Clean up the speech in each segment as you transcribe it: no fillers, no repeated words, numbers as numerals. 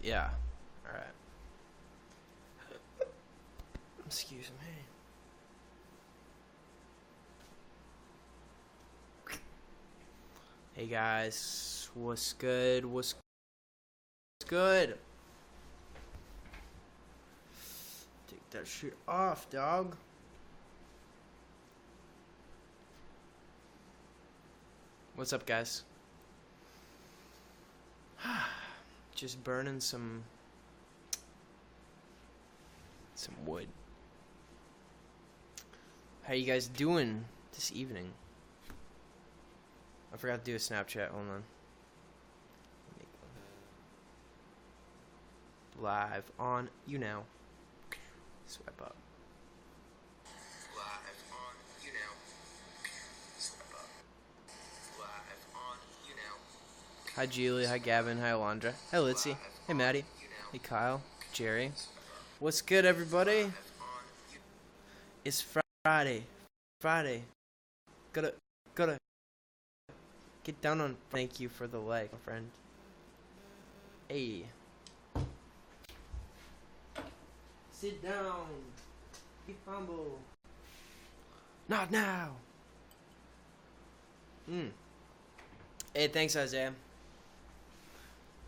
Yeah. All right. Excuse me. Hey guys, what's good? What's good? Take that shit off, dog. What's up, guys? Just burning some wood. How you guys doing this evening? I forgot to do a Snapchat. Hold on. Live on YouNow. Swipe up. Live on YouNow. Swipe up. Live on YouNow. Hi Julie. Hi Gavin. Hi Alondra. Hi Litzy. Hey Maddie. Hey Kyle. Jerry. What's good, everybody? It's Friday. Friday. Gotta get down on. Thank you for the like, my friend. Hey. Sit down. Be humble. Not now. Hey, thanks, Isaiah.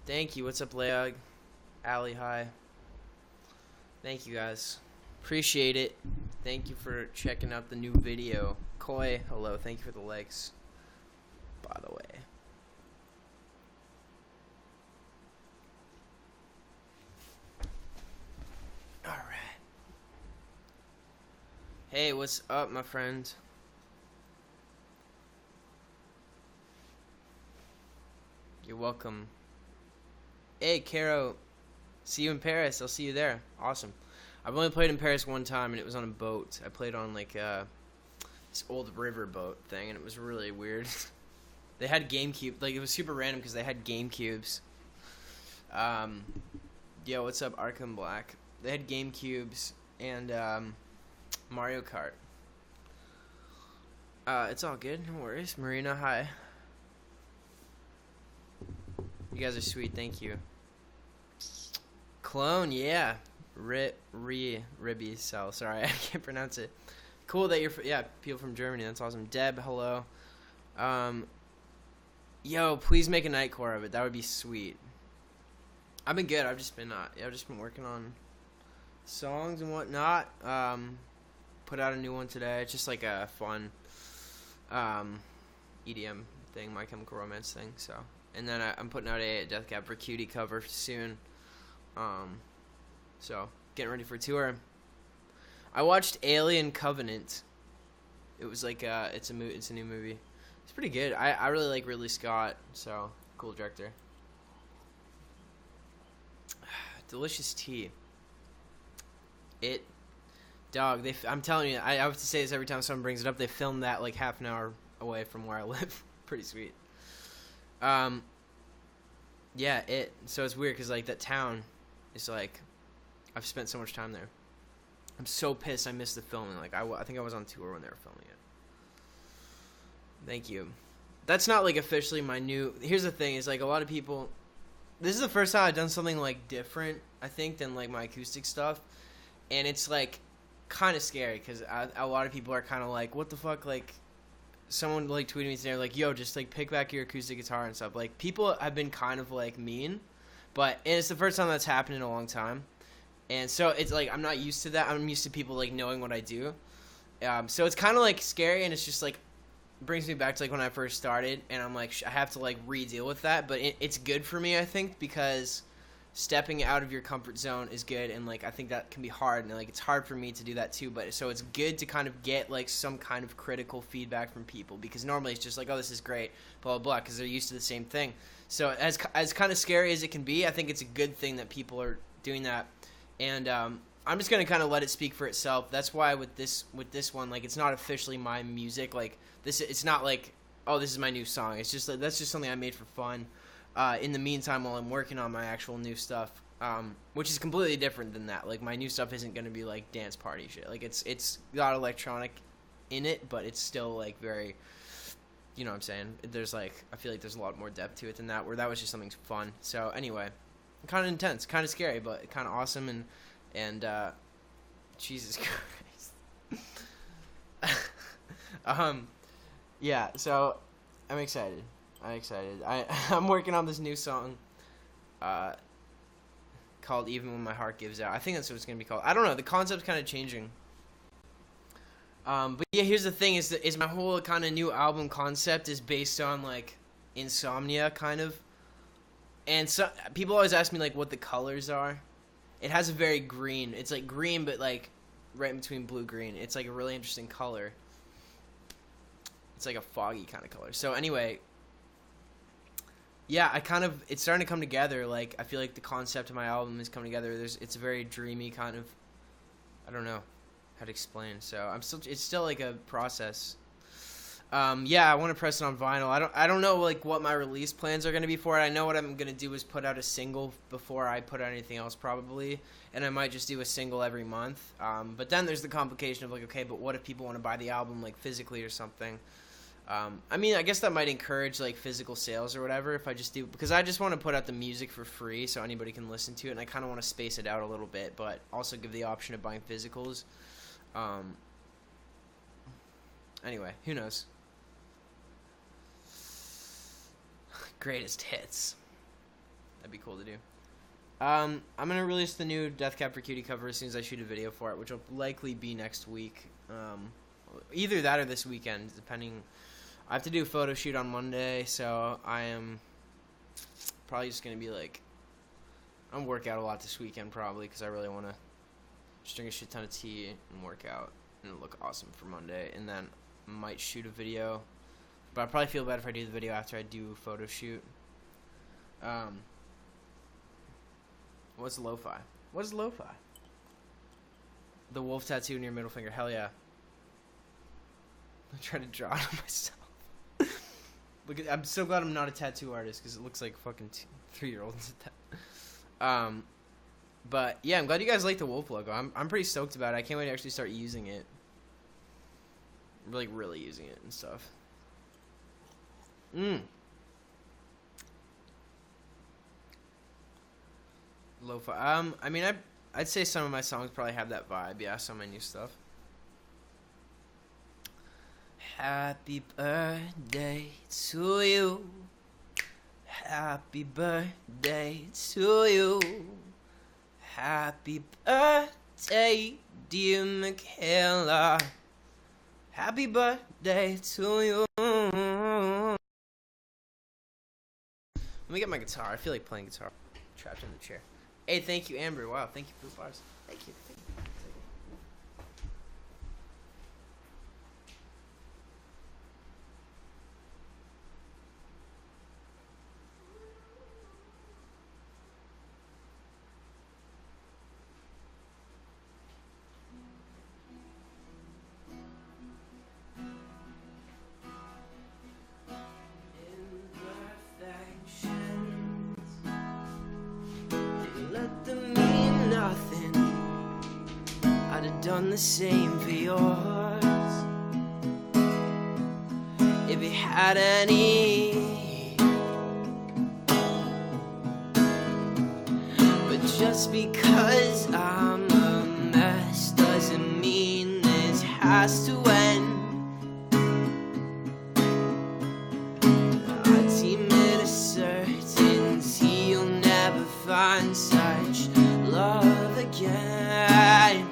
Thank you. What's up, Leog? Allie, hi. Thank you, guys. Appreciate it. Thank you for checking out the new video. Koi, hello. Thank you for the likes. By the way. Alright. Hey, what's up, my friend? You're welcome. Hey, Caro. See you in Paris. I'll see you there. Awesome. I've only played in Paris one time, and it was on a boat. I played on, like, this old river boat thing, and it was really weird. They had GameCube. Like, it was super random because they had GameCubes. Yo, what's up, Arkham Black? They had GameCubes and Mario Kart. It's all good. No worries. Marina, hi. You guys are sweet. Thank you. Clone, yeah. Ribby cell. Sorry, I can't pronounce it. Cool that you're... Yeah, people from Germany. That's awesome. Deb, hello. Yo, please make a Nightcore of it. That would be sweet. I've been good. I've just been working on songs and whatnot. Put out a new one today. It's just like a fun EDM thing, My Chemical Romance thing. So, and then I'm putting out a Death Cab for Cutie cover soon. So getting ready for a tour. I watched Alien Covenant. It was like it's a new movie. It's pretty good. I really like Ridley Scott, so cool director. Delicious tea. Dog. I'm telling you, I have to say this every time someone brings it up. They filmed that like half an hour away from where I live. Pretty sweet. Yeah. So it's weird because like that town is like, I've spent so much time there. I'm so pissed I missed the filming. Like I think I was on tour when they were filming it. Thank you. That's not like officially my new. Here's the thing: is like a lot of people. This is the first time I've done something like different, I think, than like my acoustic stuff, and it's like kind of scary because a lot of people are kind of like, "What the fuck?" Like, someone like tweeted me today, like, "Yo, just like pick back your acoustic guitar and stuff." Like, people have been kind of like mean, and it's the first time that's happened in a long time, and so it's like I'm not used to that. I'm used to people like knowing what I do, so it's kind of like scary, and it's just like. Brings me back to like when I first started, and I'm like I have to like re-deal with that, but it's good for me, I think, because stepping out of your comfort zone is good, and like I think that can be hard, and like it's hard for me to do that too, but so it's good to kind of get like some kind of critical feedback from people, because normally it's just like, oh, this is great, blah blah blah, because they're used to the same thing. So as kind of scary as it can be, I think it's a good thing that people are doing that, and I'm just gonna kind of let it speak for itself. That's why with this one, like it's not officially my music, like this, it's not like, oh, this is my new song. It's just like, that's just something I made for fun. In the meantime, while I'm working on my actual new stuff, which is completely different than that. Like my new stuff isn't gonna be like dance party shit. Like it's got electronic in it, but it's still like very, you know what I'm saying? There's like, I feel like there's a lot more depth to it than that. Where that was just something fun. So anyway, kind of intense, kind of scary, but kind of awesome, and Jesus Christ. Yeah, so I'm excited. I'm working on this new song called Even When My Heart Gives Out. I think that's what it's going to be called. I don't know. The concept's kind of changing. But yeah, here's the thing is my whole kind of new album concept is based on, like, insomnia, kind of. And so people always ask me, like, what the colors are. It has a very green. It's, like, green, but, like, right in between blue-green. It's, like, a really interesting color. It's, like, a foggy kind of color. So, anyway, yeah, it's starting to come together. Like, I feel like the concept of my album is coming together. It's a very dreamy kind of, I don't know how to explain. So, it's still, like, a process. Yeah, I want to press it on vinyl. I don't know, like, what my release plans are going to be for it. I know what I'm going to do is put out a single before I put out anything else, probably. And I might just do a single every month. But then there's the complication of, like, okay, but what if people want to buy the album, like, physically or something? I mean, I guess that might encourage, like, physical sales or whatever if I just do, because I just want to put out the music for free so anybody can listen to it, and I kind of want to space it out a little bit, but also give the option of buying physicals. Anyway, who knows? Greatest hits. That'd be cool to do. I'm going to release the new Death Cab for Cutie cover as soon as I shoot a video for it, which will likely be next week. Either that or this weekend, depending. I have to do a photo shoot on Monday, so I am probably just going to be like, I'm going to work out a lot this weekend probably because I really want to just drink a shit ton of tea and work out and it'll look awesome for Monday. And then I might shoot a video, but I'll probably feel better if I do the video after I do a photo shoot. What's lo-fi? What is lo-fi? The wolf tattoo in your middle finger. Hell yeah. I'm trying to draw it on myself. Look, I'm so glad I'm not a tattoo artist because it looks like fucking 3-year-olds at that. But yeah, I'm glad you guys like the wolf logo. I'm pretty stoked about it. I can't wait to actually start using it. Like really using it and stuff. Lo-fi. I mean, I'd say some of my songs probably have that vibe. Yeah, some of my new stuff. Happy birthday to you. Happy birthday to you. Happy birthday, dear Michaela. Happy birthday to you. Let me get my guitar. I feel like playing guitar. Trapped in the chair. Hey, thank you, Amber. Wow, thank you for the bars. Thank you. Done the same for yours. If you had any, but just because I'm a mess doesn't mean this has to end. I deem it a certainty you'll never find such love again.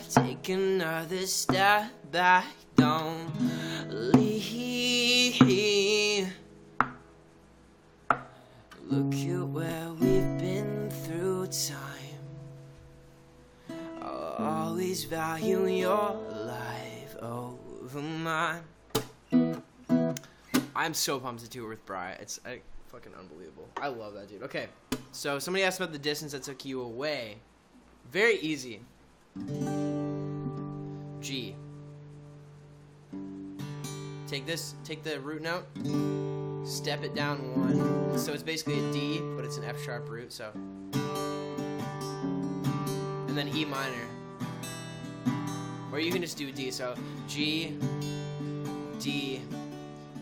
Take another step back, don't leave. Look at where we've been through time. I'll always value your life over mine. I'm so pumped to tour with Bri. It's fucking unbelievable. I love that dude. Okay, so somebody asked about the distance that took you away. Very easy. G. Take the root note, step it down 1. So it's basically a D, but it's an F sharp root, so. And then E minor. Or you can just do D, so G, D,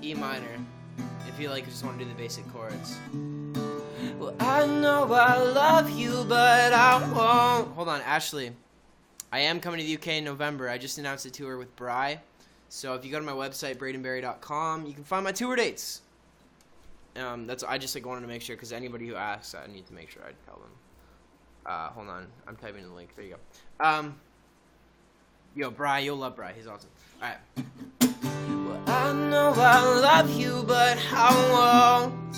E minor. If feel like I just want to do the basic chords. Well, I know I love you, but I won't. Hold on, Ashley. I am coming to the UK in November. I just announced a tour with Bri. So if you go to my website, bradenberry.com, you can find my tour dates. I just wanted to make sure, because anybody who asks, I need to make sure I tell them. Hold on, I'm typing the link. There you go. Yo, Bri, you'll love Bri. He's awesome. All right. Well, I know I love you, but I won't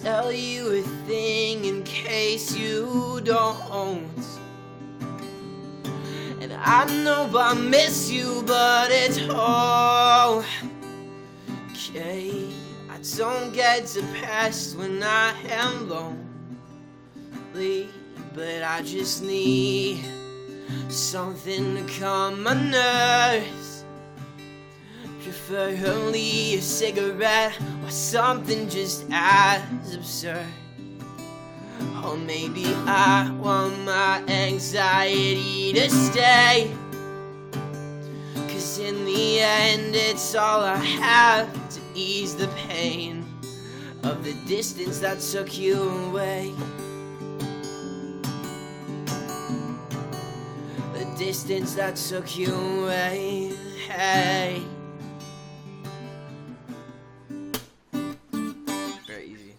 tell you a thing in case you don't. And I know I miss you, but it's okay. I don't get depressed when I am lonely, but I just need something to calm my nerves. Preferably a cigarette or something just as absurd. Or maybe I want my anxiety to stay, 'cause in the end it's all I have to ease the pain of the distance that took you away. The distance that took you away. Hey. Very easy.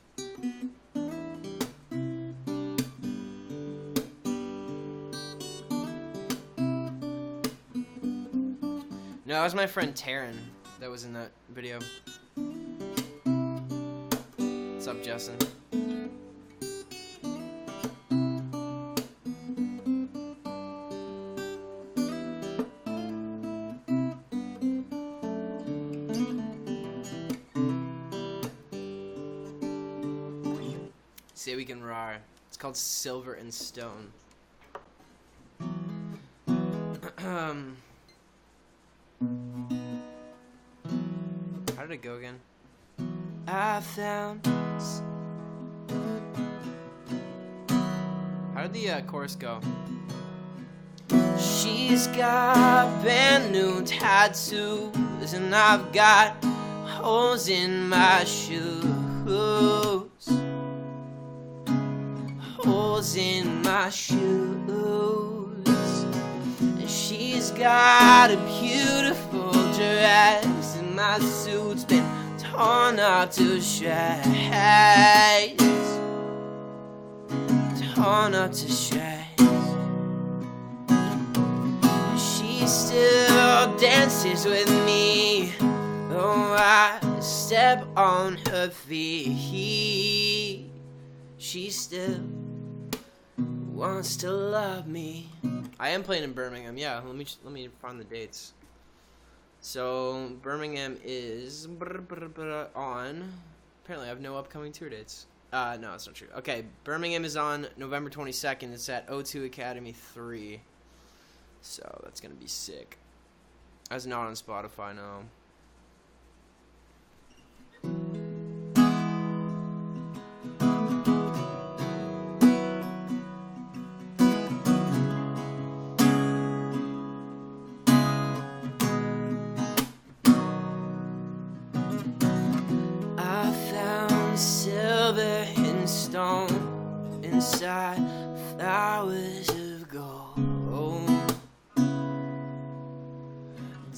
No, that was my friend Taryn that was in that video. What's up, Justin? Say we can roar. It's called Silver and Stone. How did it go again? I found. How did the chorus go? She's got brand new tattoos, and I've got holes in my shoes. Holes in my shoes. And she's got a beautiful dress, and my suit's been torn up to shreds. Torn up to shreds. And she still dances with me. Oh, I step on her feet. She still wants to love me. I am playing in Birmingham. Yeah, let me find the dates. So Birmingham is on. Apparently, I have no upcoming tour dates. No, that's not true. Okay, Birmingham is on November 22nd. It's at O2 Academy 3. So that's gonna be sick. That's not on Spotify, no. Silver and stone inside flowers of gold.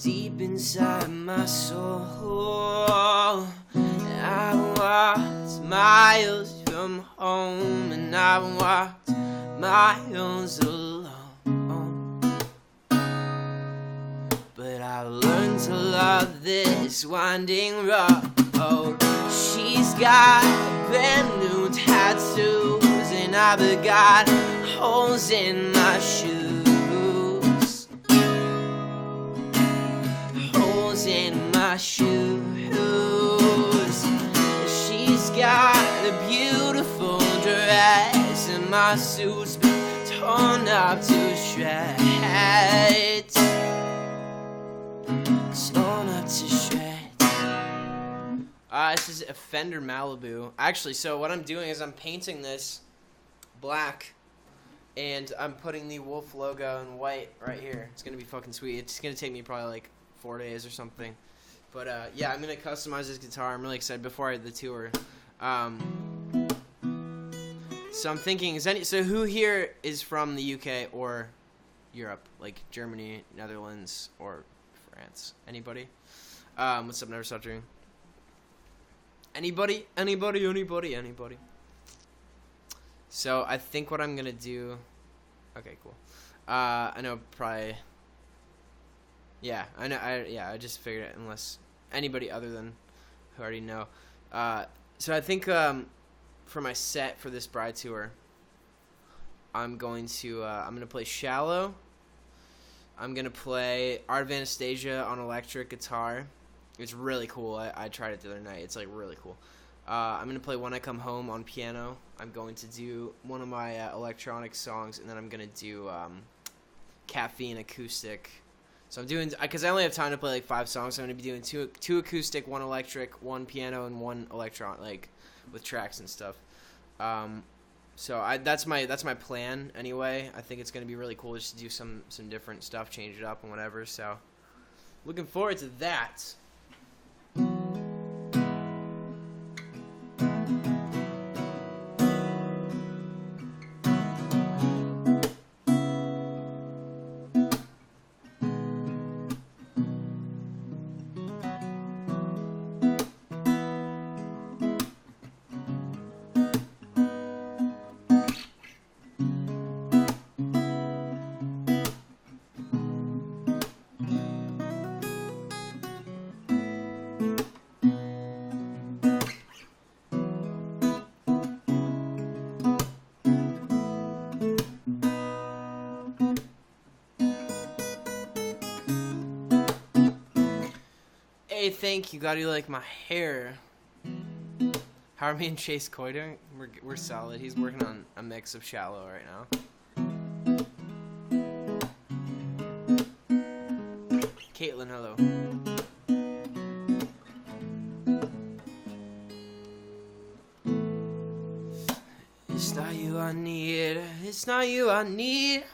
Deep inside my soul, I walked miles from home, and I walked miles alone. But I learned to love this winding road. She's got brand new tattoos, and I've got holes in my shoes. Holes in my shoes. She's got a beautiful dress, and my suit's been torn up to shreds. Torn up to shreds. This is a Fender Malibu. Actually, so what I'm doing is I'm painting this black, and I'm putting the Wolf logo in white right here. It's gonna be fucking sweet. It's gonna take me probably like 4 days or something. But yeah, I'm gonna customize this guitar. I'm really excited before the tour. So I'm thinking, so who here is from the UK or Europe, like Germany, Netherlands, or France? Anybody? What's up, Never Stop Dreaming? Anybody? So I think what I'm gonna do. Okay, cool. I know probably. Yeah, I know. I just figured it. Unless anybody other than who I already know. So I think for my set for this Bride tour, I'm gonna play Shallow. I'm gonna play Art of Anastasia on electric guitar. It's really cool. I tried it the other night. It's like really cool. I'm gonna play When I Come Home on piano. I'm going to do one of my electronic songs, and then I'm gonna do Caffeine acoustic. So I'm doing, because I only have time to play like 5 songs. So I'm gonna be doing two acoustic, 1 electric, 1 piano, and 1 electron, like with tracks and stuff. So that's my plan anyway. I think it's gonna be really cool just to do some different stuff, change it up and whatever. So looking forward to that. Hey, thank you. God, you like my hair. How are me and Chase Coy doing? We're solid. He's working on a mix of Shallow right now. Caitlin, hello. It's not you I need. It's not you I need.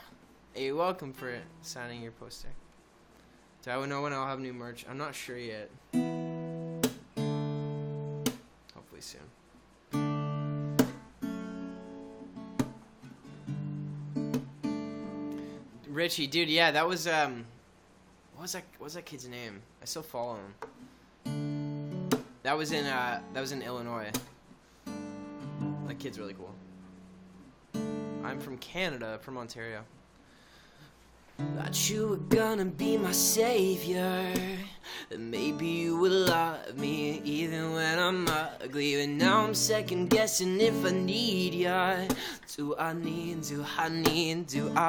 Hey, you're welcome for signing your poster. Do I know when I'll have new merch? I'm not sure yet. Hopefully soon. Richie, dude, yeah, that was what was that kid's name? I still follow him. That was in Illinois. That kid's really cool. I'm from Canada, from Ontario. Thought you were gonna be my savior, that maybe you would love me even when I'm ugly. But now I'm second guessing if I need ya. Do I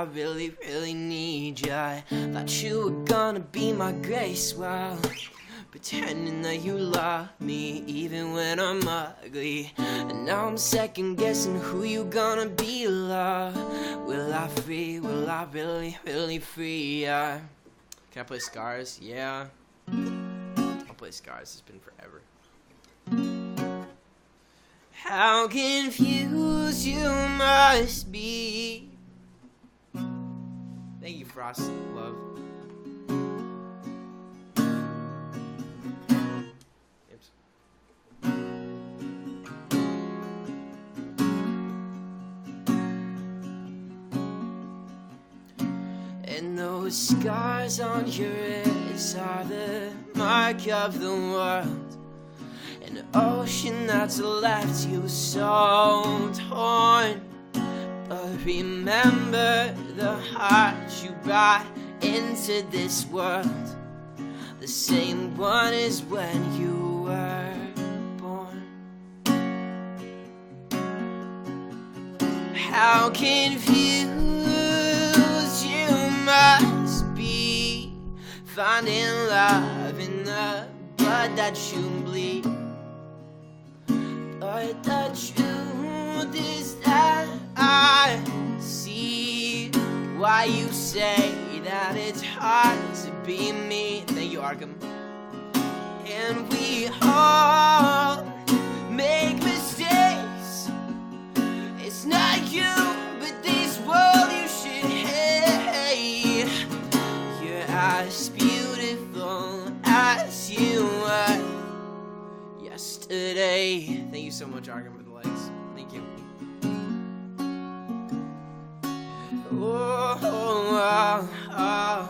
really, really need ya? Thought you were gonna be my grace while pretending that you love me even when I'm ugly. And now I'm second guessing who you gonna be, love. Will I really, really free ya? Can I play Scars? Yeah. I'll play Scars. It's been forever. How confused you must be. Thank you, Frost Love. And those scars on your wrist are the mark of the world. An ocean that's left you so torn. But remember the heart you brought into this world, the same one as when you were born. How confused must be, finding love in the blood that you bleed. But the truth is that I see why you say that it's hard to be me. Thank you, Arkham. And we all make mistakes. It's not you, but this world you should hate. You're as beautiful as you yesterday. Thank you so much, Arkham, for the likes. Thank you. Oh, oh, oh, oh.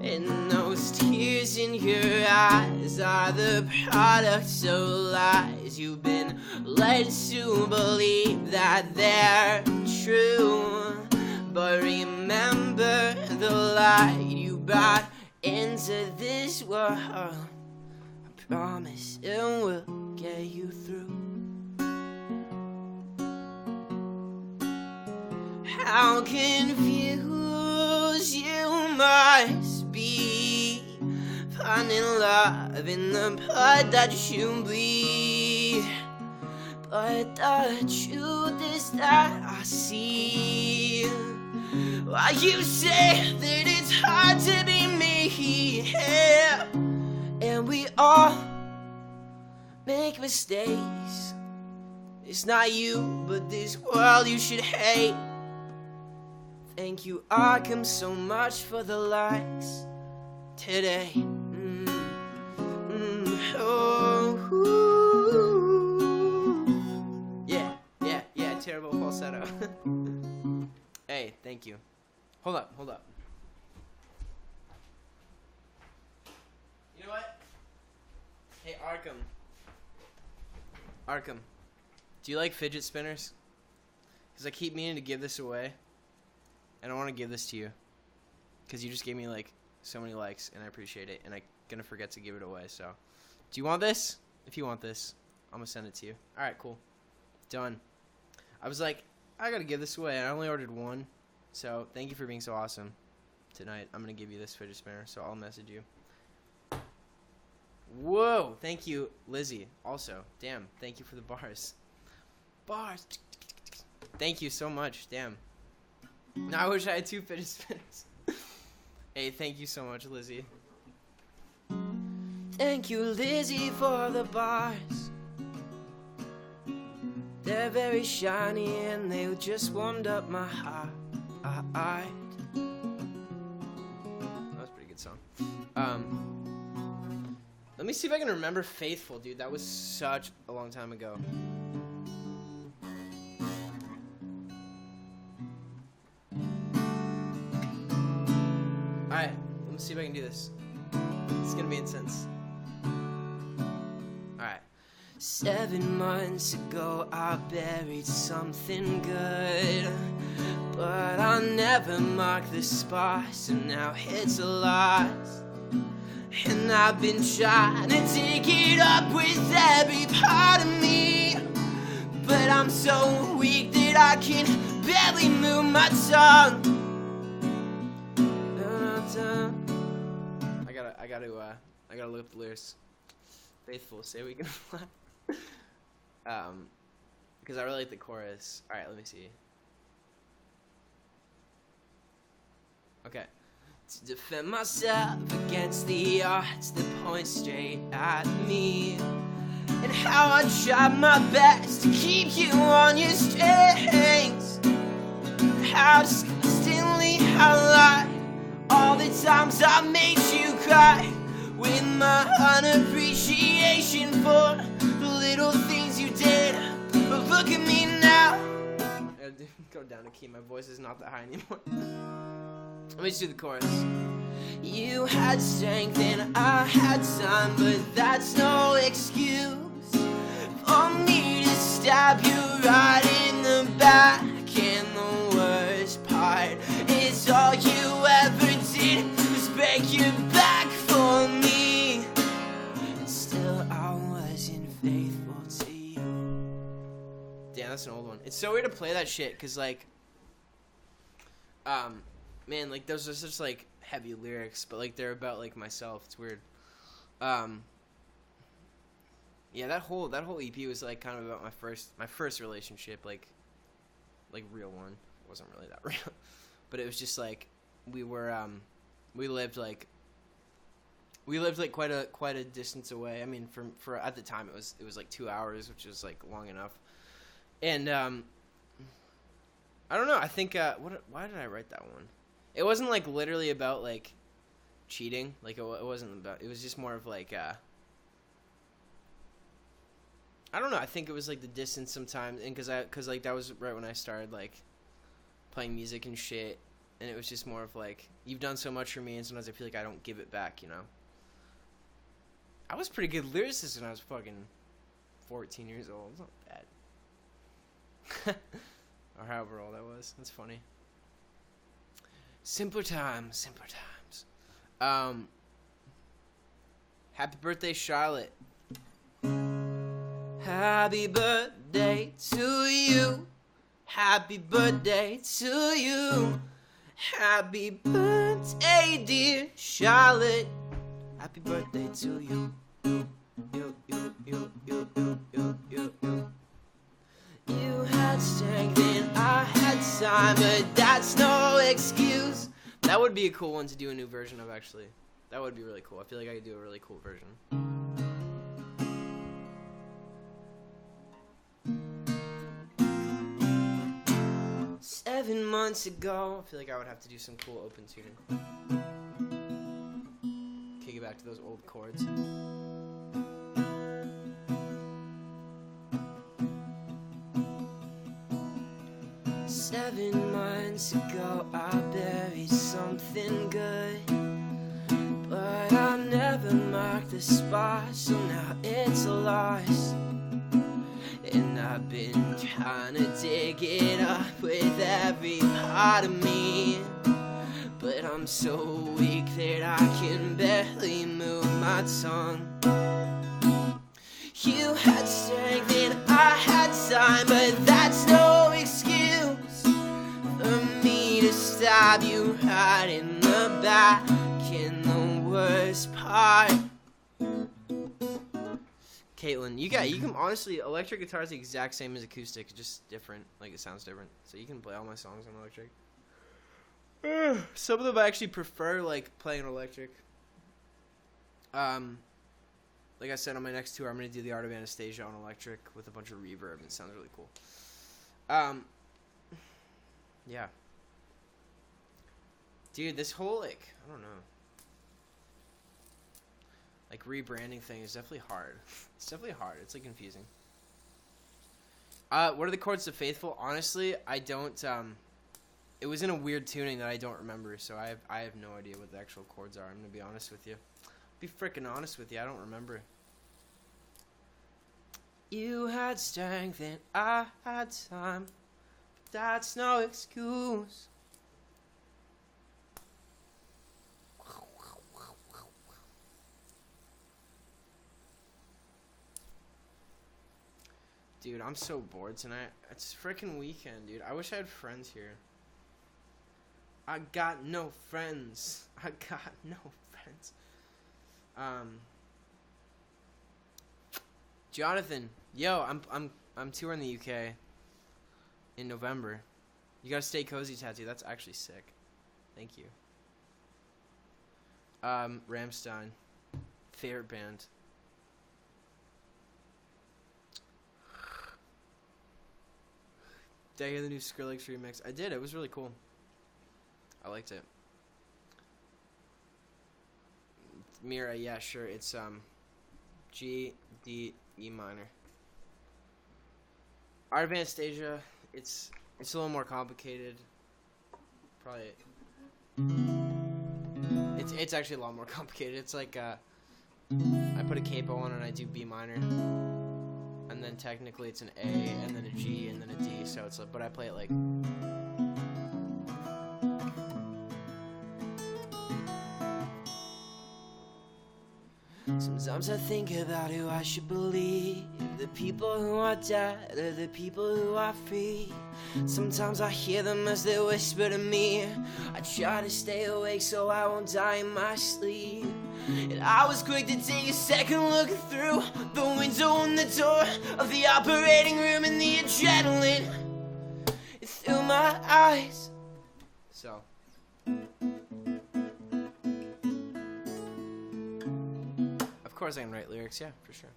And those tears in your eyes are the products of lies. You've been led to believe that they're true. But remember the light you brought into this world. I promise it will get you through. How confused you must be, finding love in the blood that you bleed. But the truth is that I see why you say that it's hard to be me, yeah. And we all make mistakes. It's not you, but this world you should hate. Thank you, Arkham, so much for the likes today. Oh, ooh. Yeah, terrible falsetto. Hey, thank you. Hold up. You know what? Hey, Arkham, do you like fidget spinners? Because I keep meaning to give this away. And I want to give this to you. Because you just gave me, like, so many likes, and I appreciate it. And I'm going to forget to give it away, so. Do you want this? If you want this, I'm going to send it to you. Alright, cool. Done. I was like, I got to give this away. I only ordered one. So, thank you for being so awesome tonight. I'm going to give you this fidget spinner, so I'll message you. Whoa! Thank you, Lizzie. Also, damn, thank you for the bars. Bars! Thank you so much, damn. Now I wish I had 2 fidget spinners. Hey, thank you so much, Lizzie. Thank you, Lizzie, for the bars. They're very shiny and they just warmed up my heart. That was a pretty good song. Let me see if I can remember Faithful, dude. That was such a long time ago. Alright, let me see if I can do this. It's gonna be intense. Alright. 7 months ago I buried something good, but I never marked the spot, so now it's a loss. And I've been trying to dig it up with every part of me, but I'm so weak that I can barely move my tongue. I gotta look up the lyrics. Faithful, say we can fly. Because I really like the chorus. Alright, let me see. Okay. To defend myself against the odds that point straight at me, and how I tried my best to keep you on your strings, how disgustingly I lied all the times I made you cry, with my unappreciation for the little things you did. But look at me now. I go down a key, my voice is not that high anymore. Let me just do the chorus. You had strength and I had time, but that's no excuse for me to stab you right in the back. And the worst part is all you ever did was break your back for me. Still, I wasn't faithful to you. Damn, that's an old one. It's so weird to play that shit, because, like, man, like, those are such, like, heavy lyrics, but, like, they're about, like, myself. It's weird. Yeah, that whole EP was, like, kind of about my first relationship, like real one. It wasn't really that real, but it was just, like, we lived quite a distance away. I mean, for at the time, it was like 2 hours, which was, like, long enough. And, I don't know, I think, why did I write that one? It wasn't, like, literally about, like, cheating. Like, it wasn't about, it was just more of like, I don't know, I think it was like the distance sometimes, and cause like that was right when I started like playing music and shit, and it was just more of like, you've done so much for me, and sometimes I feel like I don't give it back, you know? I was pretty good lyricist when I was fucking 14 years old. It's not bad. Or however old I was. That's funny. Simpler times, simpler times. Happy birthday, Charlotte. Happy birthday to you. Happy birthday to you. Happy birthday, dear Charlotte. Happy birthday to you. You had strength and I had time, but that's no excuse. That would be a cool one to do a new version of, actually. That would be really cool. I feel like I could do a really cool version. 7 months ago. I feel like I would have to do some cool open tuning. Kick it back to those old chords. Seven months ago, I buried something good, but I never marked the spot, so now it's a loss. And I've been trying to dig it up with every part of me, but I'm so weak that I can barely move my tongue. You had strength and I had time, but that's no excuse for me to stab you right in the back in the worst part. Caitlin, you can honestly, electric guitar is the exact same as acoustic, just different. Like, it sounds different. So you can play all my songs on electric. Some of them I actually prefer, like, playing on electric. Like I said, on my next tour, I'm going to do the Art of Anastasia on electric with a bunch of reverb. It sounds really cool. Yeah. Dude, this whole, like, I don't know. Like, rebranding thing is definitely hard. It's definitely hard. It's, like, confusing. What are the chords to Faithful? Honestly, I don't, it was in a weird tuning that I don't remember, so I have no idea what the actual chords are. I'm gonna be honest with you. Be freaking honest with you. I don't remember. You had strength and I had time. That's no excuse. Dude, I'm so bored tonight. It's freaking weekend, dude. I wish I had friends here. I got no friends. I got no friends. Jonathan, yo, I'm touring the UK in November. You got a Stay Cozy tattoo. That's actually sick. Thank you. Rammstein, favorite band. Did I hear the new Skrillex remix? I did. It was really cool. I liked it. Mira, yeah, sure. It's G, D, E minor. Art of Anastasia, it's a little more complicated. Probably. It's actually a lot more complicated. It's like I put a capo on and I do B minor. And then technically it's an A, and then a G, and then a D, so it's like, but I play it like... Sometimes I think about who I should believe, the people who are dead or the people who are free. Sometimes I hear them as they whisper to me. I try to stay awake so I won't die in my sleep. And I was quick to take a second look through the window and the door of the operating room, and the adrenaline through my eyes. So of course I can write lyrics, yeah, for sure.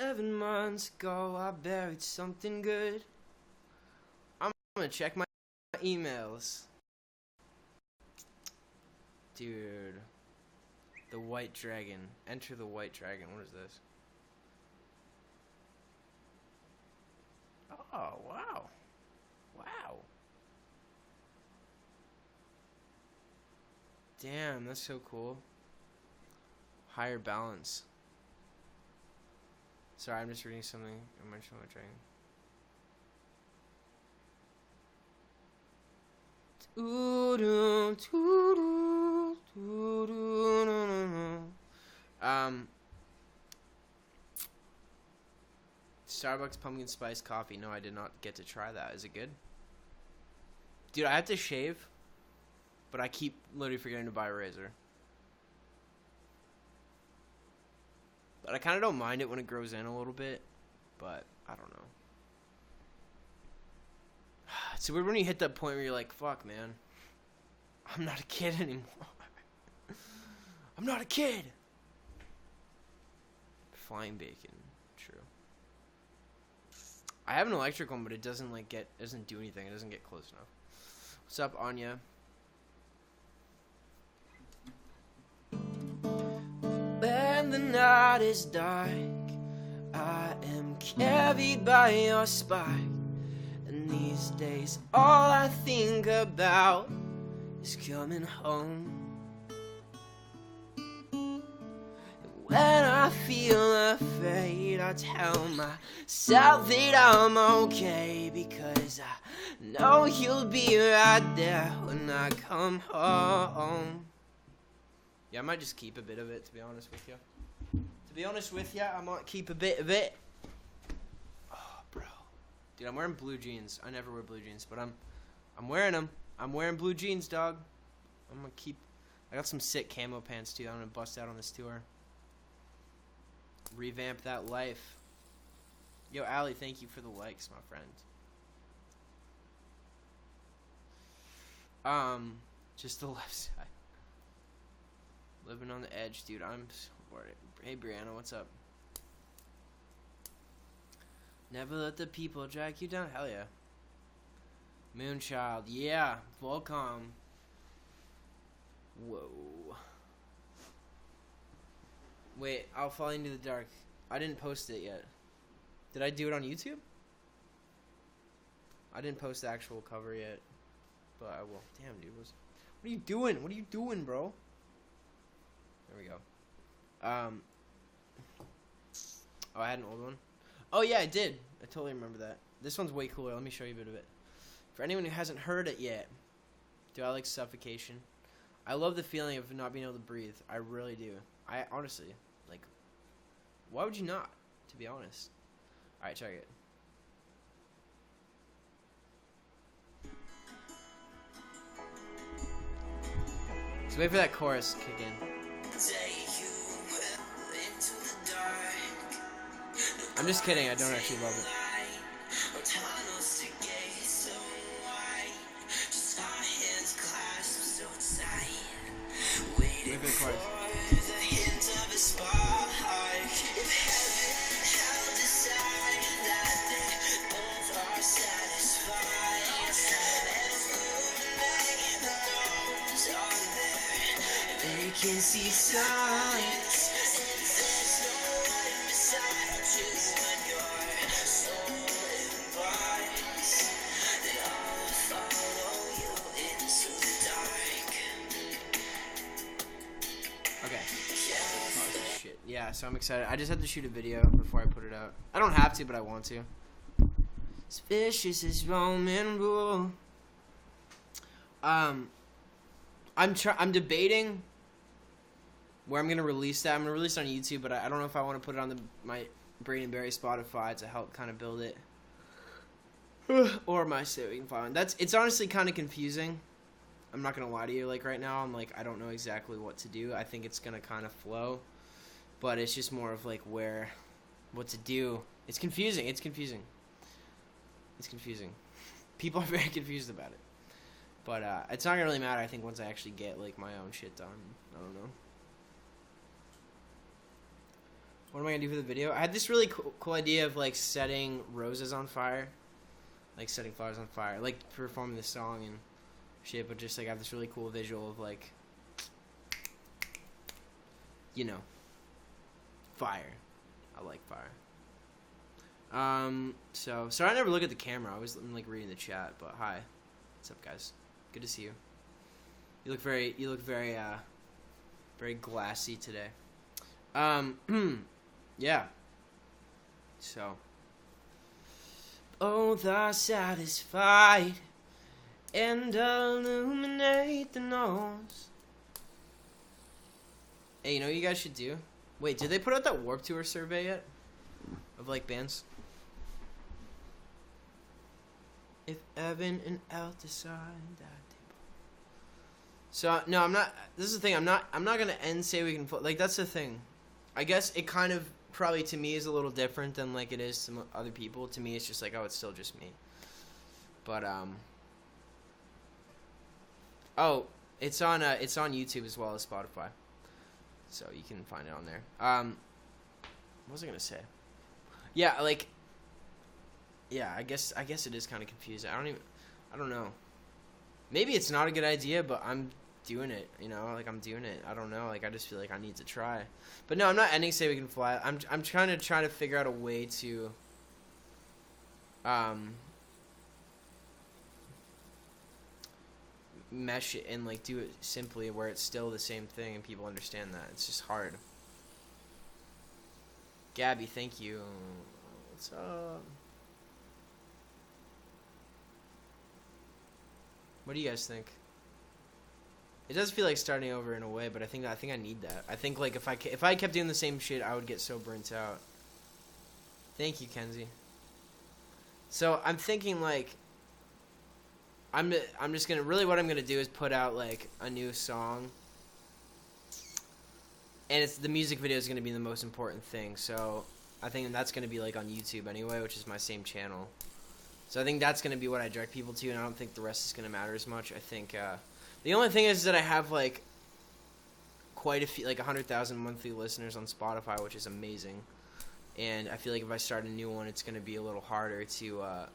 7 months ago, I buried something good. I'm gonna check my emails. Dude. The White Dragon. Enter the White Dragon. What is this? Oh, wow. Wow. Damn, that's so cool. Higher balance. Sorry, I'm just reading something. I'm not sure what I'm trying. Starbucks pumpkin spice coffee. No, I did not get to try that. Is it good? Dude, I have to shave, but I keep literally forgetting to buy a razor. But I kind of don't mind it when it grows in a little bit, but I don't know. It's weird when you hit that point where you're like, fuck, man. I'm not a kid anymore. I'm not a kid. Flying bacon. True. I have an electric one, but it doesn't doesn't do anything. It doesn't get close enough. What's up, Anya? When the night is dark, I am carried by your spark. And these days, all I think about is coming home. When I feel afraid, I tell myself that I'm okay, because I know you'll be right there when I come home. Yeah, I might just keep a bit of it, to be honest with you. To be honest with you, I might keep a bit of it. Oh, bro. Dude, I'm wearing blue jeans. I never wear blue jeans, but I'm wearing them. I'm wearing blue jeans, dog. I'm gonna keep... I got some sick camo pants, too. I'm gonna bust out on this tour. Revamp that life. Yo, Allie, thank you for the likes, my friend. Just the left side. Living on the edge, dude. I'm so bored. Hey, Brianna, what's up? Never let the people drag you down. Hell yeah. Moonchild. Yeah. Volcom. Whoa. Wait, I'll fall into the dark. I didn't post it yet. Did I do it on YouTube? I didn't post the actual cover yet. But I will. Damn, dude. What are you doing? What are you doing, bro? There we go. Oh, I had an old one? Oh, yeah, I did. I totally remember that. This one's way cooler. Let me show you a bit of it. For anyone who hasn't heard it yet. Do I like suffocation? I love the feeling of not being able to breathe. I really do. I honestly, like, why would you not, to be honest? Alright, check it. So wait for that chorus to kick in. I'm just kidding, I don't actually love it. Wait for the chorus. Can see signs. There's no one beside you when your soul embarks. Then I'll follow you into the dark. Okay. Oh, shit. Yeah, so I'm excited. I just had to shoot a video before I put it out. I don't have to, but I want to. Suspicious as Roman rule. I'm debating where I'm going to release that. I'm going to release it on YouTube, but I don't know if I want to put it on my Braden Berry Spotify to help kind of build it. Or my saving file. It's honestly kind of confusing. I'm not going to lie to you. Like, right now, I'm like, I don't know exactly what to do. I think it's going to kind of flow. But it's just more of, like, what to do. It's confusing. It's confusing. It's confusing. People are very confused about it. But it's not going to really matter, I think, once I actually get, like, my own shit done. I don't know. What am I gonna do for the video? I had this really cool idea of like setting roses on fire, like setting flowers on fire, like performing the song and shit. But just like I have this really cool visual of like, you know, fire. I like fire. So sorry I never look at the camera. I was like reading the chat, but hi, what's up, guys? Good to see you. You look very very glassy today. Yeah. So. Oh, thou satisfied and illuminate the nose. Hey, you know what you guys should do? Wait, did they put out that Warped Tour survey yet? Of like bands? If Evan and El decide that. So no, I'm not. This is the thing. I'm not gonna end say we can like. That's the thing. I guess it kind of probably to me is a little different than like it is to other people. To me, it's just like, oh, it's still just me. But oh, it's on YouTube as well as Spotify, so you can find it on there. What was I gonna say? Yeah, like, yeah. I guess it is kind of confusing. I don't know. Maybe it's not a good idea, but I'm doing it, you know, like I'm doing it. I don't know, like I just feel like I need to try. But no, I'm not ending Say We Can Fly. I'm trying to figure out a way to mesh it and like do it simply where it's still the same thing and people understand that. It's just hard. Gabby, thank you. What's up? What do you guys think? It does feel like starting over in a way, but I think I need that. I think like if I kept doing the same shit, I would get so burnt out. Thank you, Kenzie. So I'm thinking like I'm just gonna really what I'm gonna do is put out like a new song, and it's the music video is gonna be the most important thing. So I think that's gonna be like on YouTube anyway, which is my same channel. So I think that's going to be what I direct people to, and I don't think the rest is going to matter as much. I think the only thing is that I have, like, quite a few, like 100,000 monthly listeners on Spotify, which is amazing. And I feel like if I start a new one, it's going to be a little harder to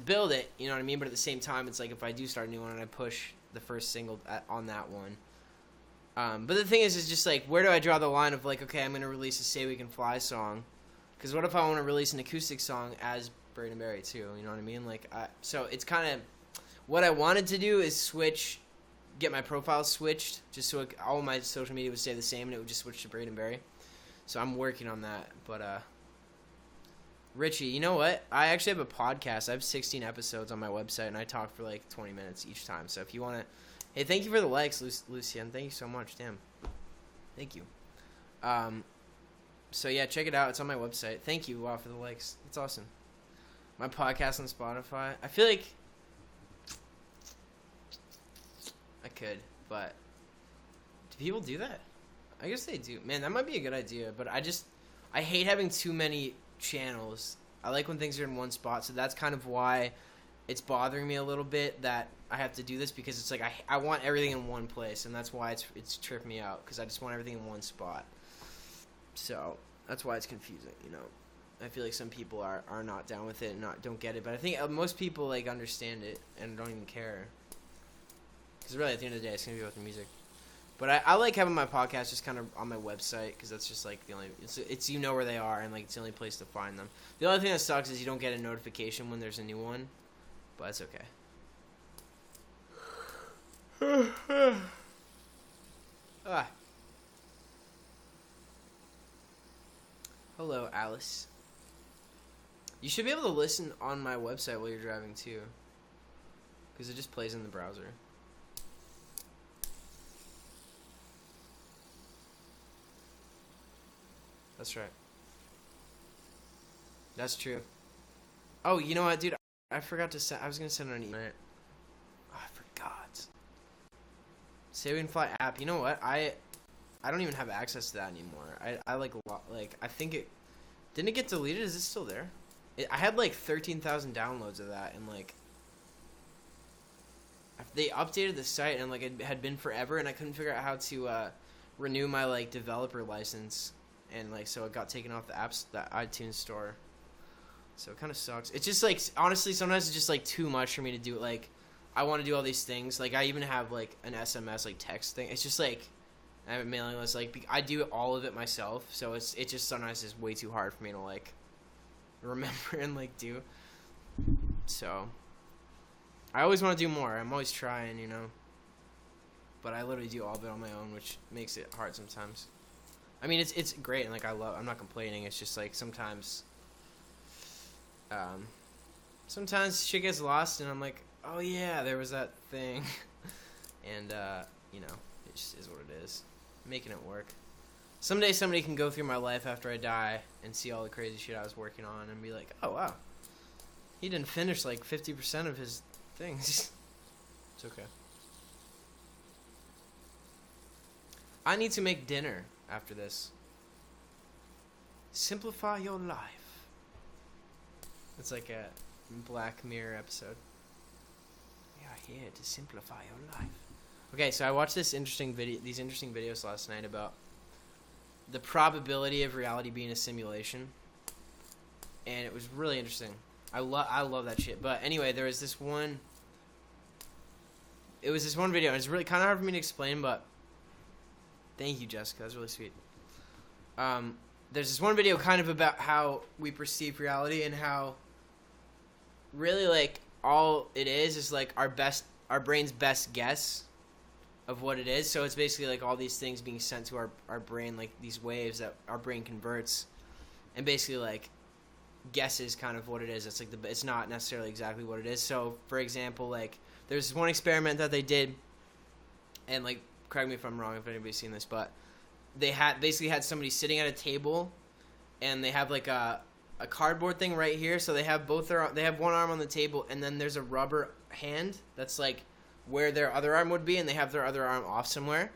build it, you know what I mean? But at the same time, it's like if I do start a new one and I push the first single on that one. But the thing is just, like, where do I draw the line of, like, okay, I'm going to release a Say We Can Fly song. Because what if I want to release an acoustic song as Braden Berry too, you know what I mean? Like, so it's kind of what I wanted to do is get my profile switched, just so all my social media would stay the same, and it would just switch to Braden Berry. So I'm working on that. But Richie, you know what? I actually have a podcast. I have 16 episodes on my website, and I talk for like 20 minutes each time. So if you want to, hey, thank you for the likes, Lucien. Thank you so much. Damn, thank you. So yeah, check it out. It's on my website. Thank you, wow, for the likes. It's awesome. My podcast on Spotify. I feel like I could, but do people do that? I guess they do. Man, that might be a good idea, but I hate having too many channels. I like when things are in one spot, so that's kind of why it's bothering me a little bit that I have to do this, because it's like I want everything in one place, and that's why it's tripped me out, because I just want everything in one spot. So that's why it's confusing, you know. I feel like some people are not down with it and don't get it, but I think most people like understand it and don't even care. Because really, at the end of the day, it's gonna be about the music. But I like having my podcast just kind of on my website, because that's just like the only it's you know where they are, and like it's the only place to find them. The only thing that sucks is you don't get a notification when there's a new one, but it's okay. Hello, Alice. You should be able to listen on my website while you're driving, too. Because it just plays in the browser. That's right. That's true. Oh, you know what, dude? I forgot to send... I was going to send an email. Oh, I forgot. Say We Can Fly app. You know what? I don't even have access to that anymore. I I think it... Didn't it get deleted? Is it still there? I had like 13,000 downloads of that, and like they updated the site, and like it had been forever, and I couldn't figure out how to renew my like developer license and like so it got taken off the iTunes store. So it kind of sucks. It's just like honestly, sometimes it's just like too much for me to do. Like I want to do all these things. Like I even have like an SMS like text thing. It's just like I have a mailing list. Like I do all of it myself. So it just sometimes is way too hard for me to like remember and like do. So I always want to do more. I'm always trying, you know. But I literally do all of it on my own, which makes it hard sometimes. I mean, it's great and like I'm not complaining. It's just like sometimes shit gets lost and I'm like, oh yeah, there was that thing. And you know, it just is what it is. Making it work. Someday somebody can go through my life after I die and see all the crazy shit I was working on and be like, oh wow, he didn't finish like 50% of his things. It's okay. I need to make dinner after this. Simplify your life. It's like a Black Mirror episode. We are here to simplify your life. Okay, so I watched these interesting videos last night about the probability of reality being a simulation, and it was really interesting. I love that shit. But anyway, there was this one. It was this one video, and it's really kind of hard for me to explain, but thank you, Jessica. That's really sweet. There's this one video kind of about how we perceive reality and how really like all it is like our brain's best guess of what it is. So it's basically like all these things being sent to our brain, like these waves that our brain converts, and basically like guesses kind of what it is. It's like it's not necessarily exactly what it is. So for example, like there's this one experiment that they did, and like correct me if I'm wrong if anybody's seen this, but they basically had somebody sitting at a table, and they have like a cardboard thing right here. So they have they have one arm on the table, and then there's a rubber hand that's like where their other arm would be, and they have their other arm off somewhere,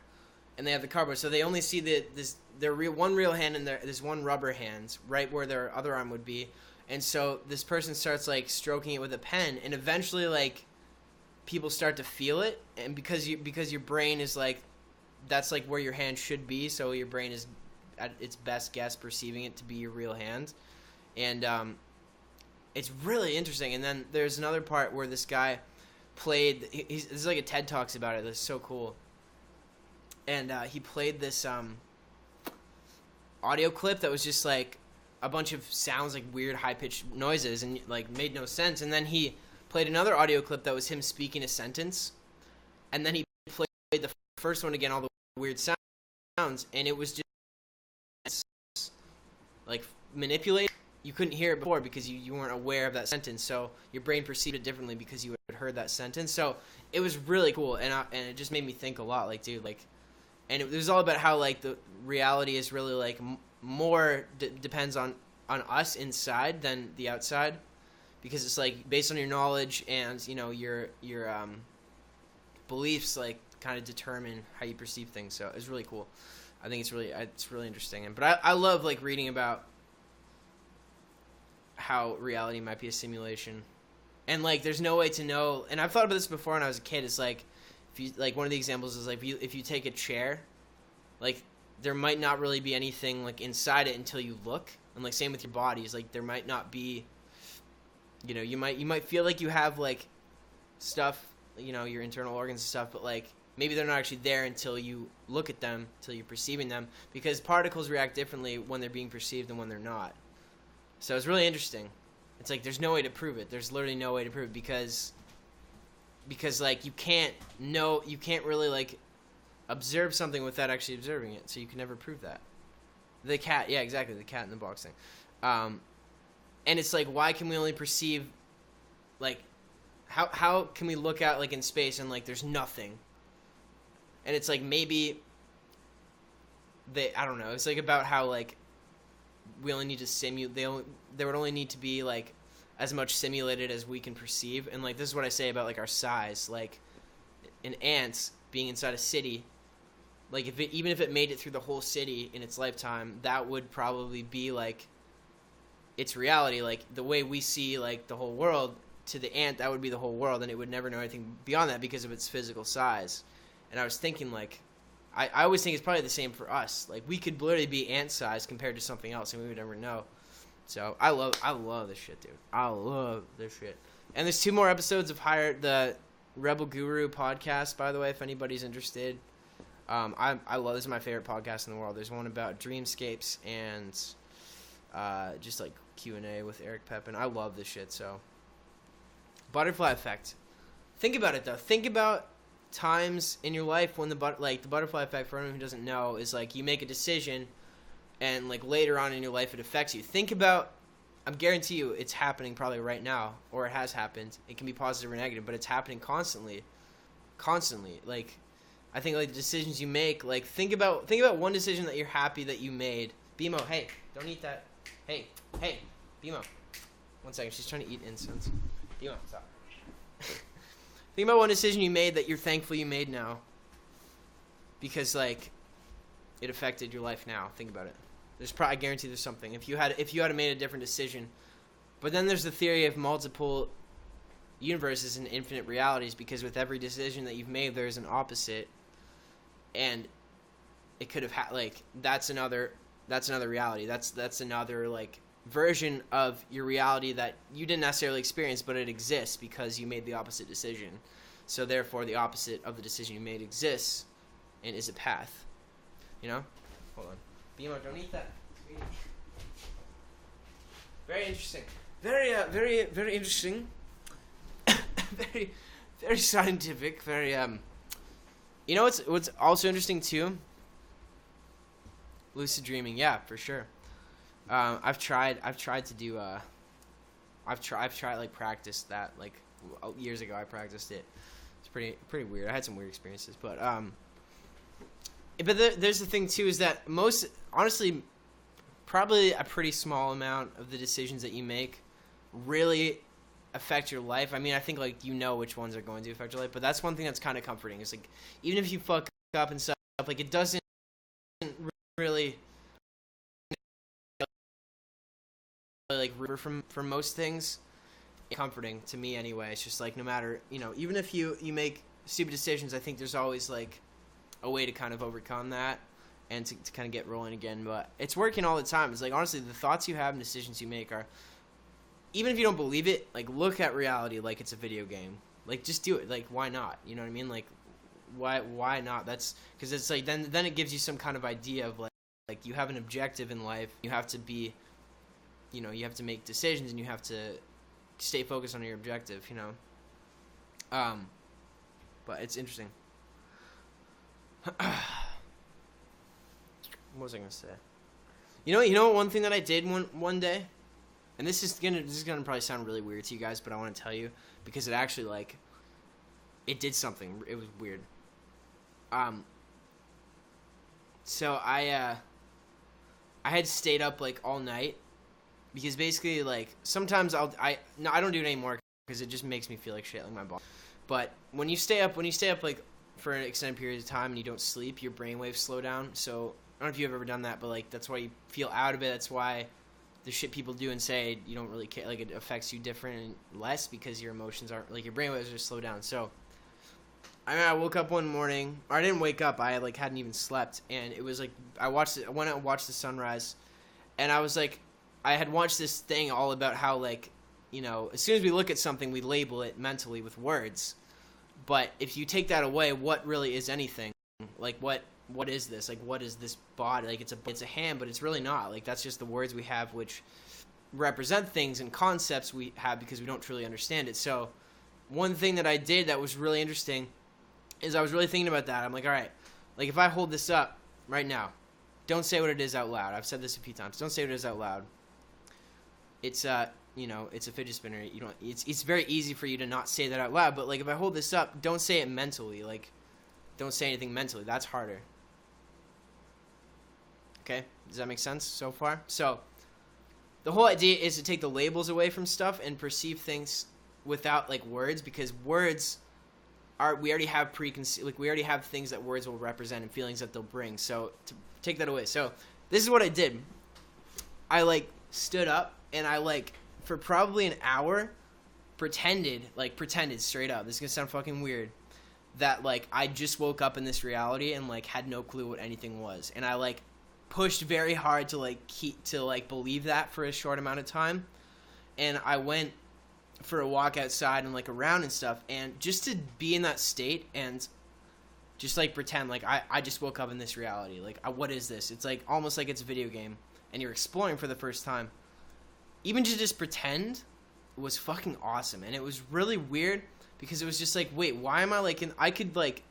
and they have the cardboard. So they only see one real hand and this one rubber hand right where their other arm would be. And so this person starts like stroking it with a pen, and eventually like people start to feel it, and because your brain is like that's like where your hand should be, so your brain is at its best guess perceiving it to be your real hand. And it's really interesting. And then there's another part where this guy played this is like a TED Talks about it. This is so cool. And he played this audio clip that was just like a bunch of sounds, like weird high-pitched noises, and like made no sense. And then he played another audio clip that was him speaking a sentence, and then he played the first one again, all the weird sounds, and it was just like manipulated. You couldn't hear it before because you weren't aware of that sentence, so your brain perceived it differently because you had heard that sentence. So it was really cool, and it just made me think a lot, like, dude, like, and it was all about how like the reality is really like more depends on us inside than the outside, because it's like based on your knowledge and you know your beliefs like kind of determine how you perceive things. So it's really cool. I think it's really interesting. But I love like reading about how reality might be a simulation, and like there's no way to know. And I've thought about this before when I was a kid. It's like if you like one of the examples is like if you take a chair, like there might not really be anything like inside it until you look. And like same with your bodies, like there might not be, you know, you might feel like you have like stuff, you know, your internal organs and stuff, but like maybe they're not actually there until you look at them, until you're perceiving them, because particles react differently when they're being perceived than when they're not. So it's really interesting. It's like there's no way to prove it. There's literally no way to prove it because like you can't really like observe something without actually observing it. So you can never prove that. The cat, yeah, exactly, the cat in the box thing. And it's like, why can we only perceive, like, how can we look out like in space and like there's nothing? And it's like maybe I don't know. It's like about how like we only need to simulate. There would only need to be like as much simulated as we can perceive. And like this is what I say about like our size. Like an ant being inside a city, like even if it made it through the whole city in its lifetime, that would probably be like its reality. Like the way we see like the whole world, to the ant that would be the whole world, and it would never know anything beyond that because of its physical size. And I was thinking like I always think it's probably the same for us. Like, we could literally be ant-sized compared to something else, and we would never know. So, I love this shit, dude. I love this shit. And there's 2 more episodes of the Rebel Guru podcast, by the way, if anybody's interested. I love, this is my favorite podcast in the world. There's one about dreamscapes and just like Q&A with Eric Pepin. I love this shit. So, butterfly effect. Think about it though. Think about times in your life when the butterfly effect, for anyone who doesn't know, is like you make a decision and like later on in your life it affects you. Think about, I guarantee you it's happening probably right now, or it has happened. It can be positive or negative, but it's happening constantly. Like, I think like the decisions you make, like think about one decision that you're happy that you made. BMO, hey, don't eat that. Hey, BMO. 1 second, she's trying to eat incense. BMO, stop. Think about one decision you made that you're thankful you made now. Because like it affected your life now. Think about it. I guarantee there's something. If you had made a different decision. But then there's the theory of multiple universes and infinite realities, because with every decision that you've made there's an opposite. And it could have that's another reality. That's another like version of your reality that you didn't necessarily experience, but it exists because you made the opposite decision. So therefore the opposite of the decision you made exists and is a path. You know? Hold on. BMO, don't eat that. Very interesting. Very interesting. very scientific. Very You know what's also interesting too? Lucid dreaming, yeah, for sure. I've tried to do I've tried like practice that like years ago. I practiced it. It's pretty weird. I had some weird experiences, but there's the thing too, is that honestly probably a pretty small amount of the decisions that you make really affect your life. I mean, I think like which ones are going to affect your life, but that's one thing that's kind of comforting. It's like even if you fuck up and stuff, like it doesn't really like from most things. It's comforting to me anyway. It's just like no matter even if you make stupid decisions, I think there's always like a way to kind of overcome that and to kind of get rolling again. But it's working all the time. It's like honestly the thoughts you have and decisions you make are, even if you don't believe it, like look at reality like it's a video game. Like just do it. Like why not? You know what I mean? Like why not? That's because it's like then it gives you some kind of idea of like you have an objective in life. You have to be, you have to make decisions and you have to stay focused on your objective. But it's interesting. What was I gonna say? You know one thing that I did one day, and this is gonna probably sound really weird to you guys, but I want to tell you because it actually like it did something. It was weird. So I had stayed up like all night because basically like sometimes I don't do it anymore because it just makes me feel like shit, like my body. But when you stay up like for an extended period of time and you don't sleep, your brainwaves slow down. So I don't know if you've ever done that, but like that's why you feel out of it. That's why the shit people do and say you don't really care, like it affects you different and less because your emotions aren't like your brainwaves are slowed down. So I woke up one morning, or I didn't wake up, I like hadn't even slept, and it was like I went out and watched the sunrise, and I was like, I had watched this thing all about how like, as soon as we look at something, we label it mentally with words, but if you take that away, what really is anything? Like what is this? Like what is this body? Like it's a hand, but it's really not. Like that's just the words we have, which represent things and concepts we have because we don't truly understand it. So one thing that I did that was really interesting is I was really thinking about that. I'm like, all right, like if I hold this up right now, don't say what it is out loud. I've said this a few times. Don't say what it is out loud. It's it's a fidget spinner. It's very easy for you to not say that out loud. But like if I hold this up, don't say it mentally. Like, don't say anything mentally. That's harder. Okay, does that make sense so far? So the whole idea is to take the labels away from stuff and perceive things without like words, because words we already have we already have things that words will represent and feelings that they'll bring. So to take that away. So this is what I did. I like stood up and I like for probably an hour pretended straight up. This is gonna sound fucking weird. that like I just woke up in this reality and like had no clue what anything was, and I like pushed very hard to like believe that for a short amount of time, and I went for a walk outside and like around and stuff, and just to be in that state and just like pretend like I just woke up in this reality, like what is this? It's like almost like it's a video game and you're exploring for the first time. Even to just pretend was fucking awesome, and it was really weird. Because it was just like, wait, why am I like I could like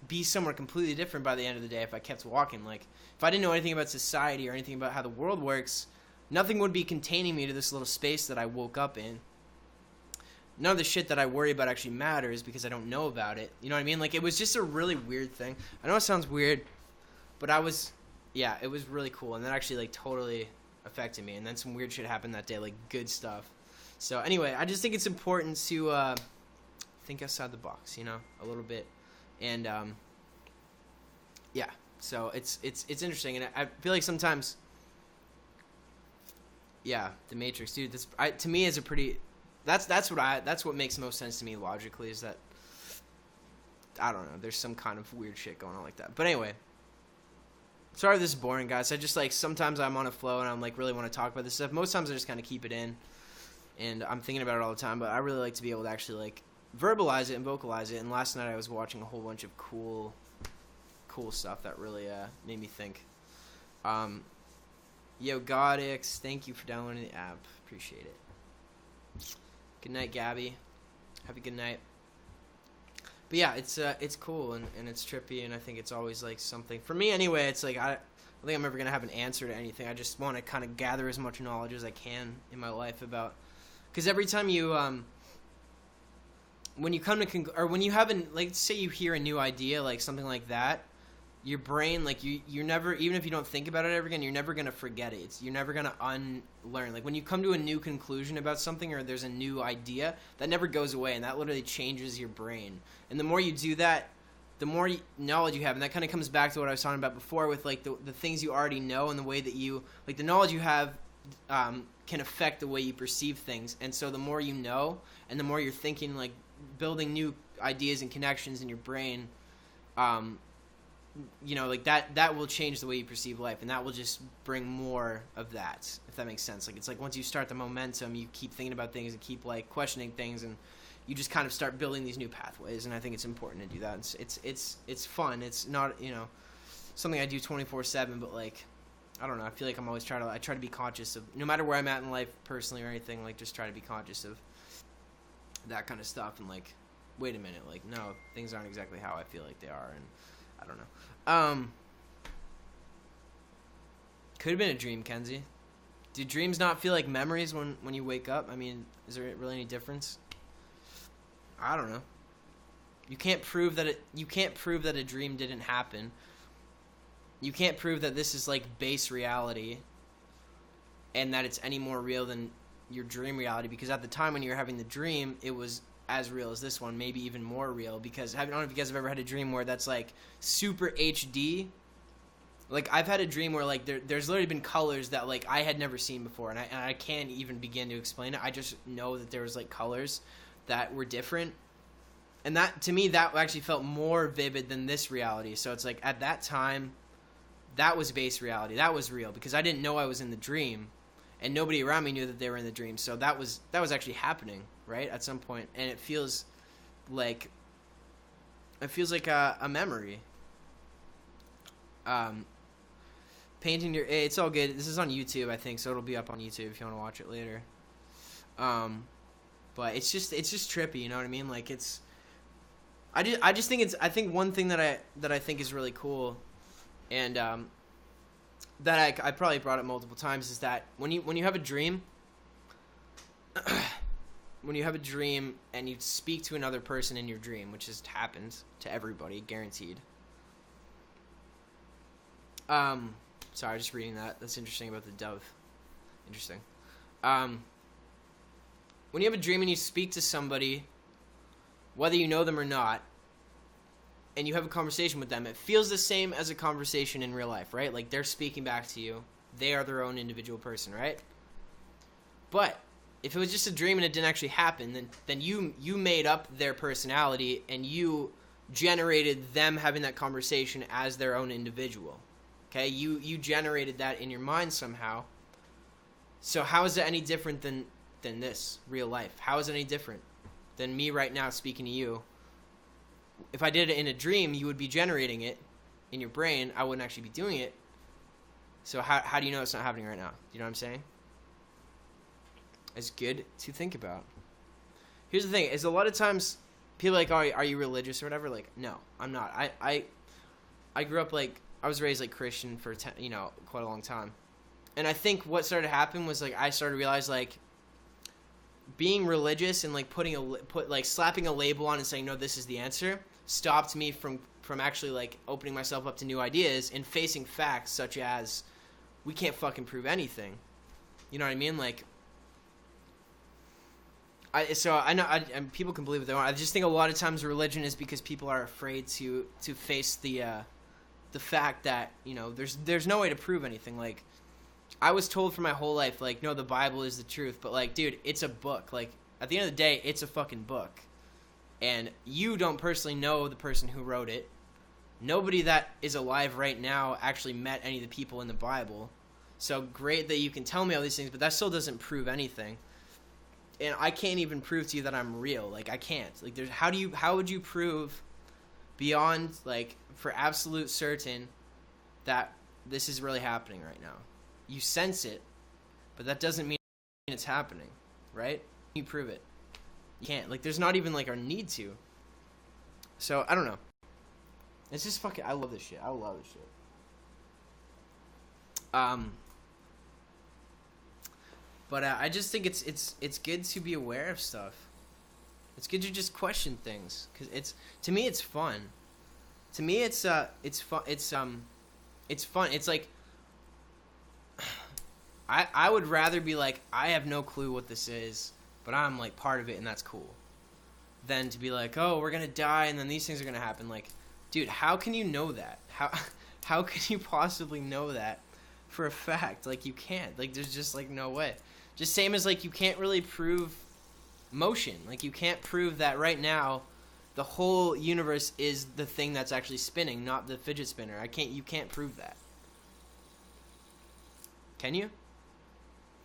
be somewhere completely different by the end of the day if I kept walking. Like, if I didn't know anything about society or anything about how the world works, nothing would be containing me to this little space that I woke up in. None of the shit that I worry about actually matters because I don't know about it. You know what I mean? Like, it was just a really weird thing. I know it sounds weird, but it was really cool. And that actually, like, totally affected me. And then some weird shit happened that day, like, good stuff. So, anyway, I just think it's important to think outside the box, you know, a little bit. And, yeah, so it's interesting. And I feel like sometimes, yeah, The Matrix, dude, to me is a pretty... That's what makes the most sense to me logically, is that, I don't know, there's some kind of weird shit going on like that. But anyway, sorry if this is boring, guys. I just, like, sometimes I'm on a flow and I'm, like, really want to talk about this stuff. Most times I just kind of keep it in, and I'm thinking about it all the time, but I really like to be able to actually, like, verbalize it and vocalize it. And last night I was watching a whole bunch of cool stuff that really made me think. Yo, Godix, thank you for downloading the app. Appreciate it. Good night, Gabby. Have a good night. But yeah, it's cool and it's trippy, and I think it's always like something for me anyway. It's like I don't think I'm ever gonna have an answer to anything. I just want to kind of gather as much knowledge as I can in my life about, because every time you when you come to or when you have like, say you hear a new idea, like something like that, your brain, like, you're never, even if you don't think about it ever again, you're never going to forget it. You're never going to unlearn. Like, when you come to a new conclusion about something, or there's a new idea, that never goes away, and that literally changes your brain. And the more you do that, the more knowledge you have. And that kind of comes back to what I was talking about before with, like, the things you already know, and the way that you, like, the knowledge you have can affect the way you perceive things. And so the more you know, and the more you're thinking, like, building new ideas and connections in your brain, you know, like, that will change the way you perceive life, and that will just bring more of that, if that makes sense. Like, it's like once you start the momentum, you keep thinking about things and keep, like, questioning things, and you just kind of start building these new pathways. And I think it's important to do that. It's fun. It's not, you know, something I do 24/7, but, like, I don't know, I feel like I'm always try to be conscious of, no matter where I'm at in life personally or anything, like, just try to be conscious of that kind of stuff, and, like, wait a minute, like, no, things aren't exactly how I feel like they are, and I don't know. Could have been a dream, Kenzie. Do dreams not feel like memories when you wake up? I mean, is there really any difference? I don't know. You can't prove that a dream didn't happen. You can't prove that this is, like, base reality and that it's any more real than your dream reality, because at the time when you were having the dream, it was as real as this one, maybe even more real, because I don't know if you guys have ever had a dream where that's, like, super HD. Like, I've had a dream where, like, there's literally been colors that, like, I had never seen before, and I can't even begin to explain it. I just know that there was, like, colors that were different, and that, to me, that actually felt more vivid than this reality. So it's like, at that time, that was base reality. That was real, because I didn't know I was in the dream, and nobody around me knew that they were in the dream. So that was actually happening, right, at some point, and it feels like a memory. Painting your, it's all good. This is on YouTube, I think, so it'll be up on YouTube if you want to watch it later. But it's just trippy, you know what I mean? Like, I just think I think one thing that I think is really cool, and that I probably brought up multiple times, is that when you have a dream, when you have a dream and you speak to another person in your dream, which has happened to everybody, guaranteed. Sorry, just reading that. That's interesting about the dove. Interesting. When you have a dream and you speak to somebody, whether you know them or not, and you have a conversation with them, it feels the same as a conversation in real life, right? Like, they're speaking back to you. They are their own individual person, right? But if it was just a dream and it didn't actually happen, then you made up their personality, and you generated them having that conversation as their own individual. Okay, you generated that in your mind somehow. So how is it any different than this real life? How is it any different than me right now speaking to you? If I did it in a dream, you would be generating it in your brain. I wouldn't actually be doing it. So how do you know it's not happening right now? You know what I'm saying? It's good to think about. Here's the thing: is a lot of times people are like, oh, are you religious or whatever? Like, no, I'm not. I grew up like I was raised like Christian for quite a long time, and I think what started to happen was like I started to realize like being religious and like slapping a label on and saying no, this is the answer stopped me from actually like opening myself up to new ideas and facing facts such as we can't fucking prove anything. You know what I mean? Like. I know people can believe what they want. I just think a lot of times religion is because people are afraid to face the fact that there's no way to prove anything. Like I was told for my whole life, like no, the Bible is the truth, but like dude, it's a book. Like at the end of the day, it's a fucking book, and you don't personally know the person who wrote it. Nobody that is alive right now actually met any of the people in the Bible. So great that you can tell me all these things, but that still doesn't prove anything. And I can't even prove to you that I'm real. Like I can't. Like how would you prove beyond like for absolute certain that this is really happening right now? You sense it, but that doesn't mean it's happening, right? You prove it. You can't. Like there's not even like our need to. So I don't know. It's just fucking. I love this shit. I love this shit. But I just think it's good to be aware of stuff. It's good to just question things because to me it's fun. To me it's fun. It's fun. It's like I would rather be like I have no clue what this is, but I'm like part of it and that's cool, than to be like, oh, we're gonna die and then these things are gonna happen. Like, dude, how can you know that? How can you possibly know that for a fact? Like you can't. Like there's just like no way. Just same as like you can't really prove motion. Like you can't prove that right now the whole universe is the thing that's actually spinning, not the fidget spinner. You can't prove that. Can you?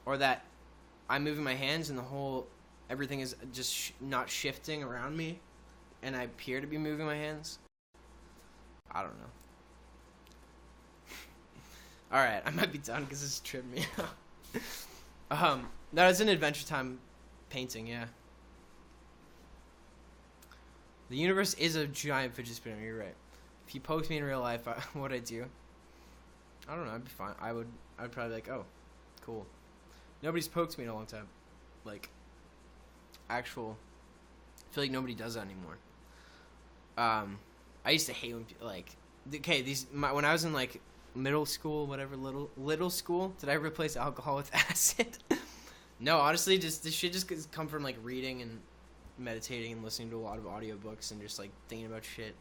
Or that I'm moving my hands and everything is just not shifting around me and I appear to be moving my hands? I don't know. Alright, I might be done because this tripped me out. That was an Adventure Time painting, yeah. The universe is a giant fidget spinner, you're right. If you poked me in real life, what would I do? I don't know, I'd be fine. I'd probably be like, oh, cool. Nobody's poked me in a long time. Like, I feel like nobody does that anymore. I used to hate when people, like, okay, when I was in, like, middle school, whatever, little school, did I replace alcohol with acid? No, honestly, this shit just come from like reading and meditating and listening to a lot of audiobooks and just like thinking about shit.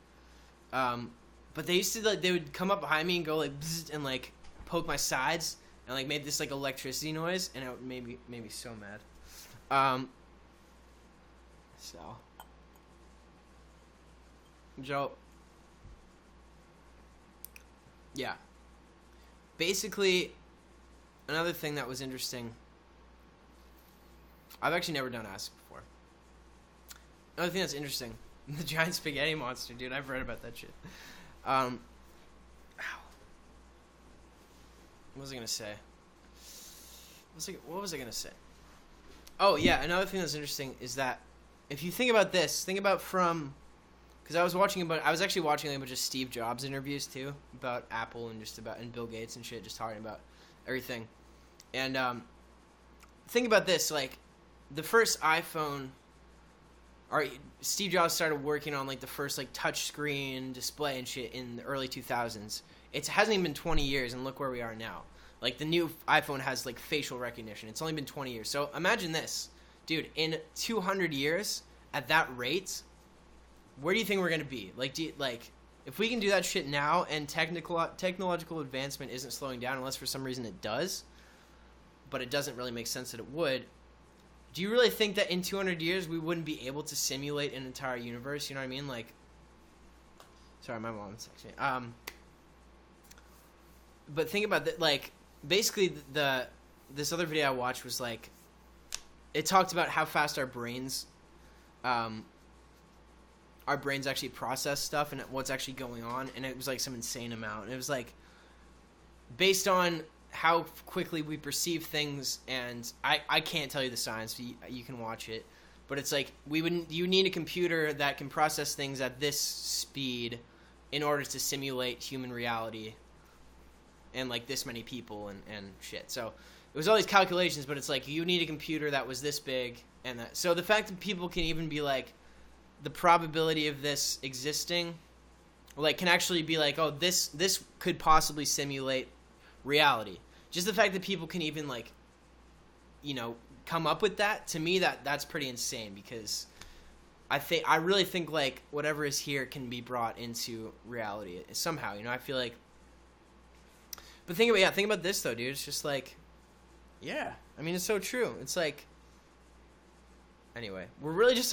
But they used to like they would come up behind me and go like bzzz, and like poke my sides and like made this like electricity noise and it made me so mad. So Joe, yeah. Basically, another thing that was interesting, I've actually never done acid before. Another thing that's interesting, the giant spaghetti monster, dude, I've read about that shit. What was I going to say? What was I going to say? Oh, yeah, another thing that's interesting is that if you think about this, because I was actually watching a bunch of Steve Jobs interviews too about Apple and Bill Gates and shit, just talking about everything. And think about this, like the first iPhone, Steve Jobs started working on like the first like touch screen display and shit in the early 2000s. It hasn't even been 20 years and look where we are now. Like the new iPhone has like facial recognition. It's only been 20 years. So imagine this, dude, in 200 years at that rate, where do you think we're gonna be? Like, if we can do that shit now, and technological advancement isn't slowing down, unless for some reason it does, but it doesn't really make sense that it would. Do you really think that in 200 years we wouldn't be able to simulate an entire universe? You know what I mean? Like, Sorry, my mom texted me. But think about that. Like, basically, this other video I watched was like, it talked about how fast our brains actually process stuff and what's actually going on, and it was like some insane amount. And it was like based on how quickly we perceive things, and I can't tell you the science. You can watch it, but it's like you need a computer that can process things at this speed in order to simulate human reality and like this many people and shit. So it was all these calculations, but it's like you need a computer that was this big, and that. So the fact that people can even be like, the probability of this existing, like, can actually be like, oh, this could possibly simulate reality. Just the fact that people can even like, you know, come up with that, to me that's pretty insane, because I really think like whatever is here can be brought into reality somehow. You know, I feel like. But think about this though, dude. It's just like, yeah. I mean, it's so true. It's like, anyway, we're really just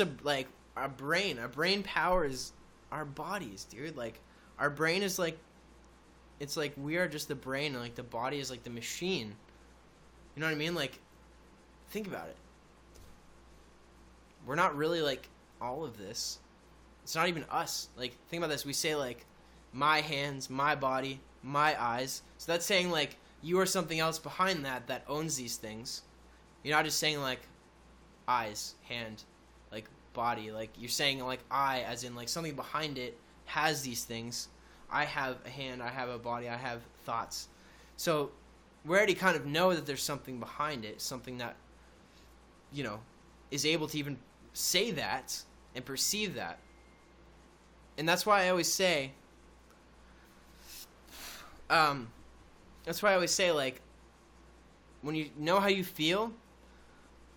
our brain powers our bodies, dude. Like, our brain is like, it's like we are just the brain, and like the body is like the machine. You know what I mean? Like, think about it. We're not really like all of this. It's not even us. Like, think about this. We say like, my hands, my body, my eyes. So that's saying like you are something else behind that owns these things. You're not just saying like eyes, hand, like body. Like, you're saying like I, as in like something behind it has these things. I have a hand, I have a body, I have thoughts. So we already kind of know that there's something behind it, something that, you know, is able to even say that and perceive that. And that's why I always say, like, when you know how you feel,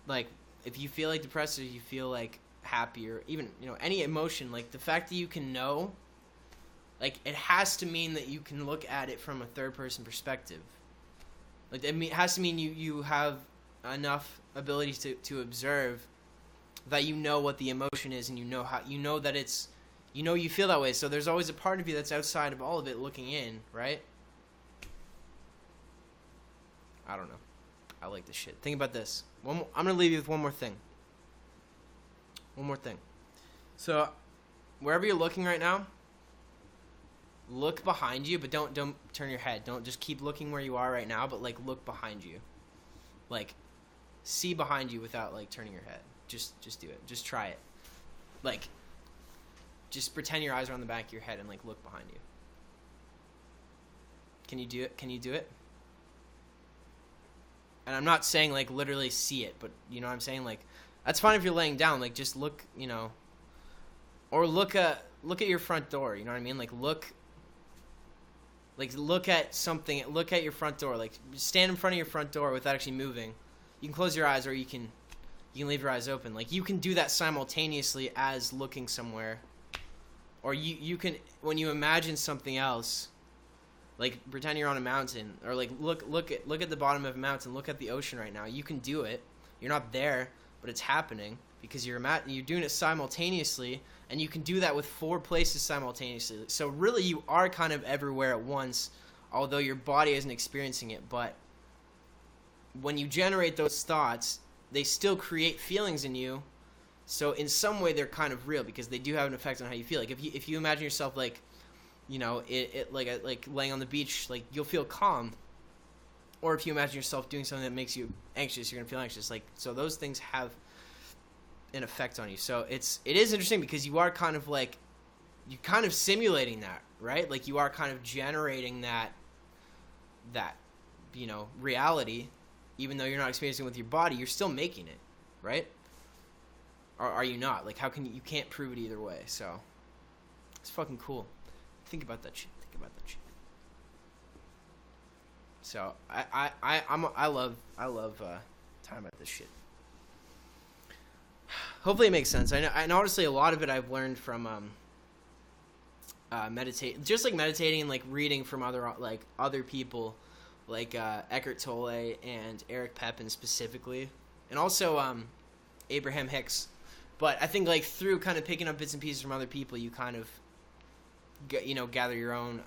like, if you feel like depressed, or you feel like happy, or even, you know, any emotion, like, the fact that you can know, like, it has to mean that you can look at it from a third person perspective. Like, it has to mean you have enough ability to observe that you know what the emotion is, and you know that it's, you feel that way. So there's always a part of you that's outside of all of it looking in, right? I don't know. I like this shit. Think about this. I'm going to leave you with one more thing. One more thing. So, wherever you're looking right now, look behind you, but don't turn your head. Don't just keep looking where you are right now, but like look behind you. Like, see behind you without like turning your head. Just do it. Just try it. Like, just pretend your eyes are on the back of your head and like look behind you. Can you do it? Can you do it? And I'm not saying like literally see it, but you know what I'm saying? Like, that's fine if you're laying down. Like, just look, you know, or look at your front door. You know what I mean? Like, look at something. Look at your front door. Like, stand in front of your front door without actually moving. You can close your eyes, or you can leave your eyes open. Like, you can do that simultaneously as looking somewhere. Or you can, when you imagine something else, like pretend you're on a mountain, or like look at the bottom of a mountain, look at the ocean right now. You can do it. You're not there, but it's happening because you're doing it simultaneously, and you can do that with 4 places simultaneously. So really, you are kind of everywhere at once, although your body isn't experiencing it. But when you generate those thoughts, they still create feelings in you. So in some way, they're kind of real because they do have an effect on how you feel. Like, if you imagine yourself like, you know, like laying on the beach, like, you'll feel calm. Or if you imagine yourself doing something that makes you anxious, you're gonna feel anxious. Like, so those things have an effect on you. So it is interesting because you are kind of like, you're kind of simulating that, right? Like, you are kind of generating that you know, reality, even though you're not experiencing it with your body. You're still making it, right? Or are you not? Like, how can you can't prove it either way? So it's fucking cool. Think about that shit. So I love talking about this shit. Hopefully it makes sense. And honestly, a lot of it I've learned from meditating and like reading from other people, like Eckhart Tolle and Eric Pepin specifically, and also Abraham Hicks. But I think like through kind of picking up bits and pieces from other people, you kind of gather your own,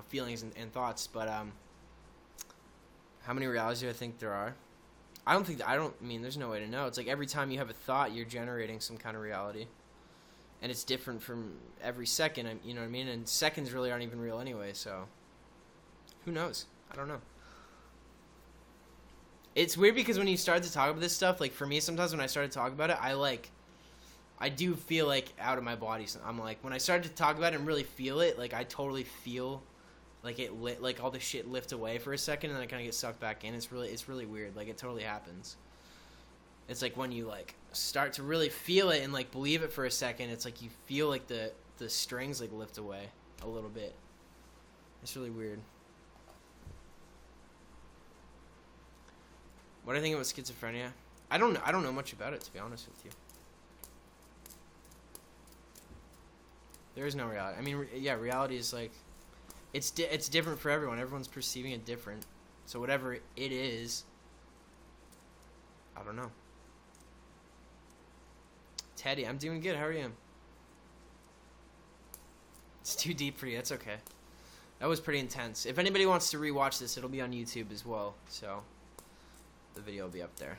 feelings and thoughts. But how many realities do I think there are? I mean, there's no way to know. It's like every time you have a thought, you're generating some kind of reality. And it's different from every second, you know what I mean? And seconds really aren't even real anyway, so who knows? I don't know. It's weird because when you start to talk about this stuff, like for me, sometimes when I started talking about it, I do feel like out of my body. So I'm like, when I started to talk about it and really feel it, like I totally feel like like all the shit lift away for a second, and then I kind of get sucked back in. It's really weird. Like it totally happens. It's like when you like start to really feel it and like believe it for a second, it's like you feel like the strings like lift away a little bit. It's really weird. What do I think about schizophrenia? I don't know much about it, to be honest with you. There is no reality. I mean, yeah, reality is like it's different for everyone. Everyone's perceiving it different. So whatever it is, I don't know. Teddy, I'm doing good. How are you? It's too deep for you. That's okay. That was pretty intense. If anybody wants to rewatch this, it'll be on YouTube as well. So the video will be up there.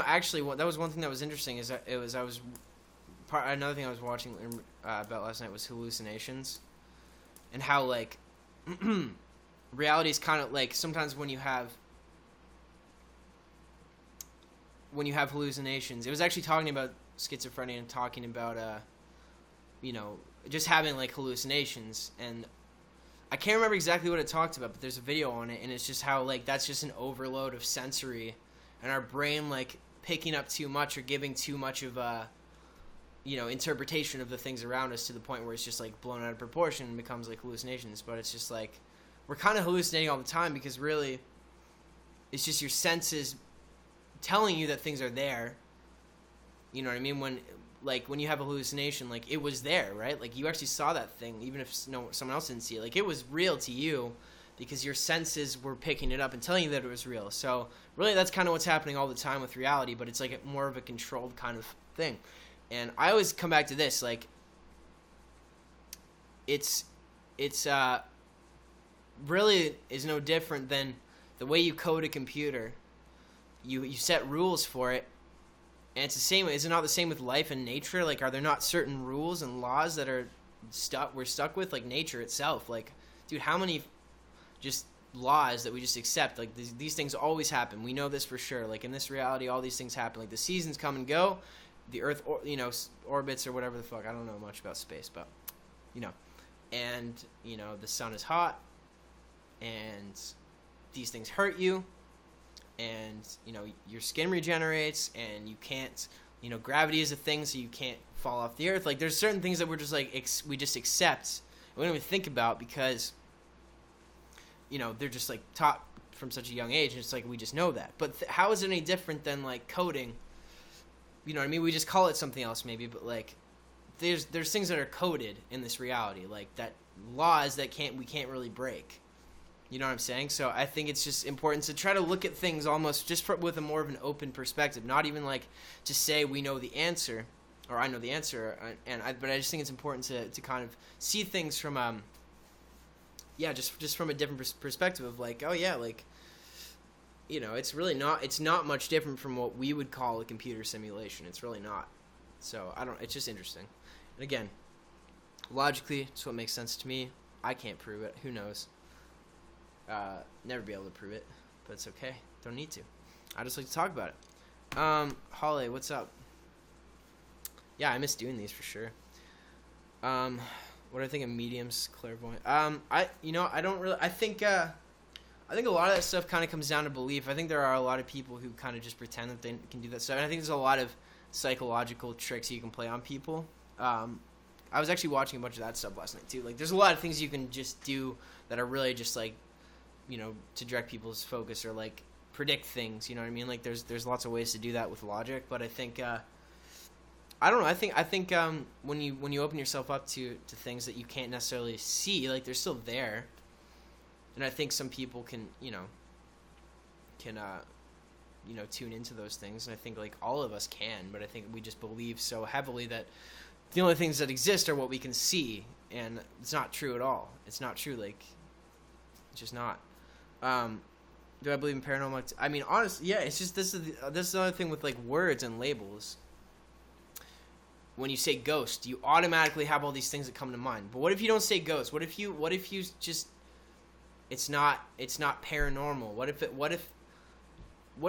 Actually, that was one thing that was interesting. Is that another thing I was watching about last night was hallucinations, and how like reality is kind of like sometimes when you have hallucinations. It was actually talking about schizophrenia and talking about just having like hallucinations, and I can't remember exactly what it talked about, but there's a video on it, and it's just how like that's just an overload of sensory, and our brain like picking up too much or giving too much of a interpretation of the things around us to the point where it's just like blown out of proportion and becomes like hallucinations. But it's just like we're kind of hallucinating all the time because really it's just your senses telling you that things are there. You know what I mean? When you have a hallucination, like it was there, right? Like you actually saw that thing, even if someone else didn't see it. Like it was real to you because your senses were picking it up and telling you that it was real. So really that's kind of what's happening all the time with reality, but it's like more of a controlled kind of thing. And I always come back to this, like it's really is no different than the way you code a computer. You set rules for it, and it's the same. Is it not the same with life and nature? Like, are there not certain rules and laws that we're stuck with, like nature itself? Like, dude, how many just laws that we just accept? Like, these things always happen. We know this for sure. Like, in this reality, all these things happen. Like, the seasons come and go. The Earth, orbits or whatever the fuck. I don't know much about space, but, And, the sun is hot, and these things hurt you. And your skin regenerates, and you can't gravity is a thing, so you can't fall off the earth. Like there's certain things that we're just like we just accept, and we don't even think about because they're just like taught from such a young age, and it's like we just know that. But how is it any different than like coding? You know what I mean? We just call it something else maybe, but like there's things that are coded in this reality, like that laws that we can't really break. You know what I'm saying? So I think it's just important to try to look at things almost just with a more of an open perspective, not even like to say we know the answer or I know the answer, but I just think it's important to kind of see things from just from a different perspective of like, oh yeah, like it's not much different from what we would call a computer simulation. It's really not. So it's just interesting. And again, logically, it's what makes sense to me. I can't prove it. Who knows? Never be able to prove it, but it's okay. Don't need to. I just like to talk about it. Holly, what's up? Yeah, I miss doing these for sure. What do I think of mediums, clairvoyant? I don't really. I think a lot of that stuff kind of comes down to belief. I think there are a lot of people who kind of just pretend that they can do that stuff. And I think there's a lot of psychological tricks you can play on people. I was actually watching a bunch of that stuff last night too. Like, there's a lot of things you can just do that are really just like, to direct people's focus or like predict things. You know what I mean? Like, there's lots of ways to do that with logic. But I think, I don't know. I think when you open yourself up to things that you can't necessarily see, like they're still there. And I think some people can tune into those things. And I think like all of us can, but I think we just believe so heavily that the only things that exist are what we can see, and it's not true at all. It's not true. Like, it's just not. Do I believe in paranormal? I mean, honestly, yeah. It's just this is another thing with like words and labels. When you say ghost, you automatically have all these things that come to mind. But what if you don't say ghost? What if you just it's not paranormal? What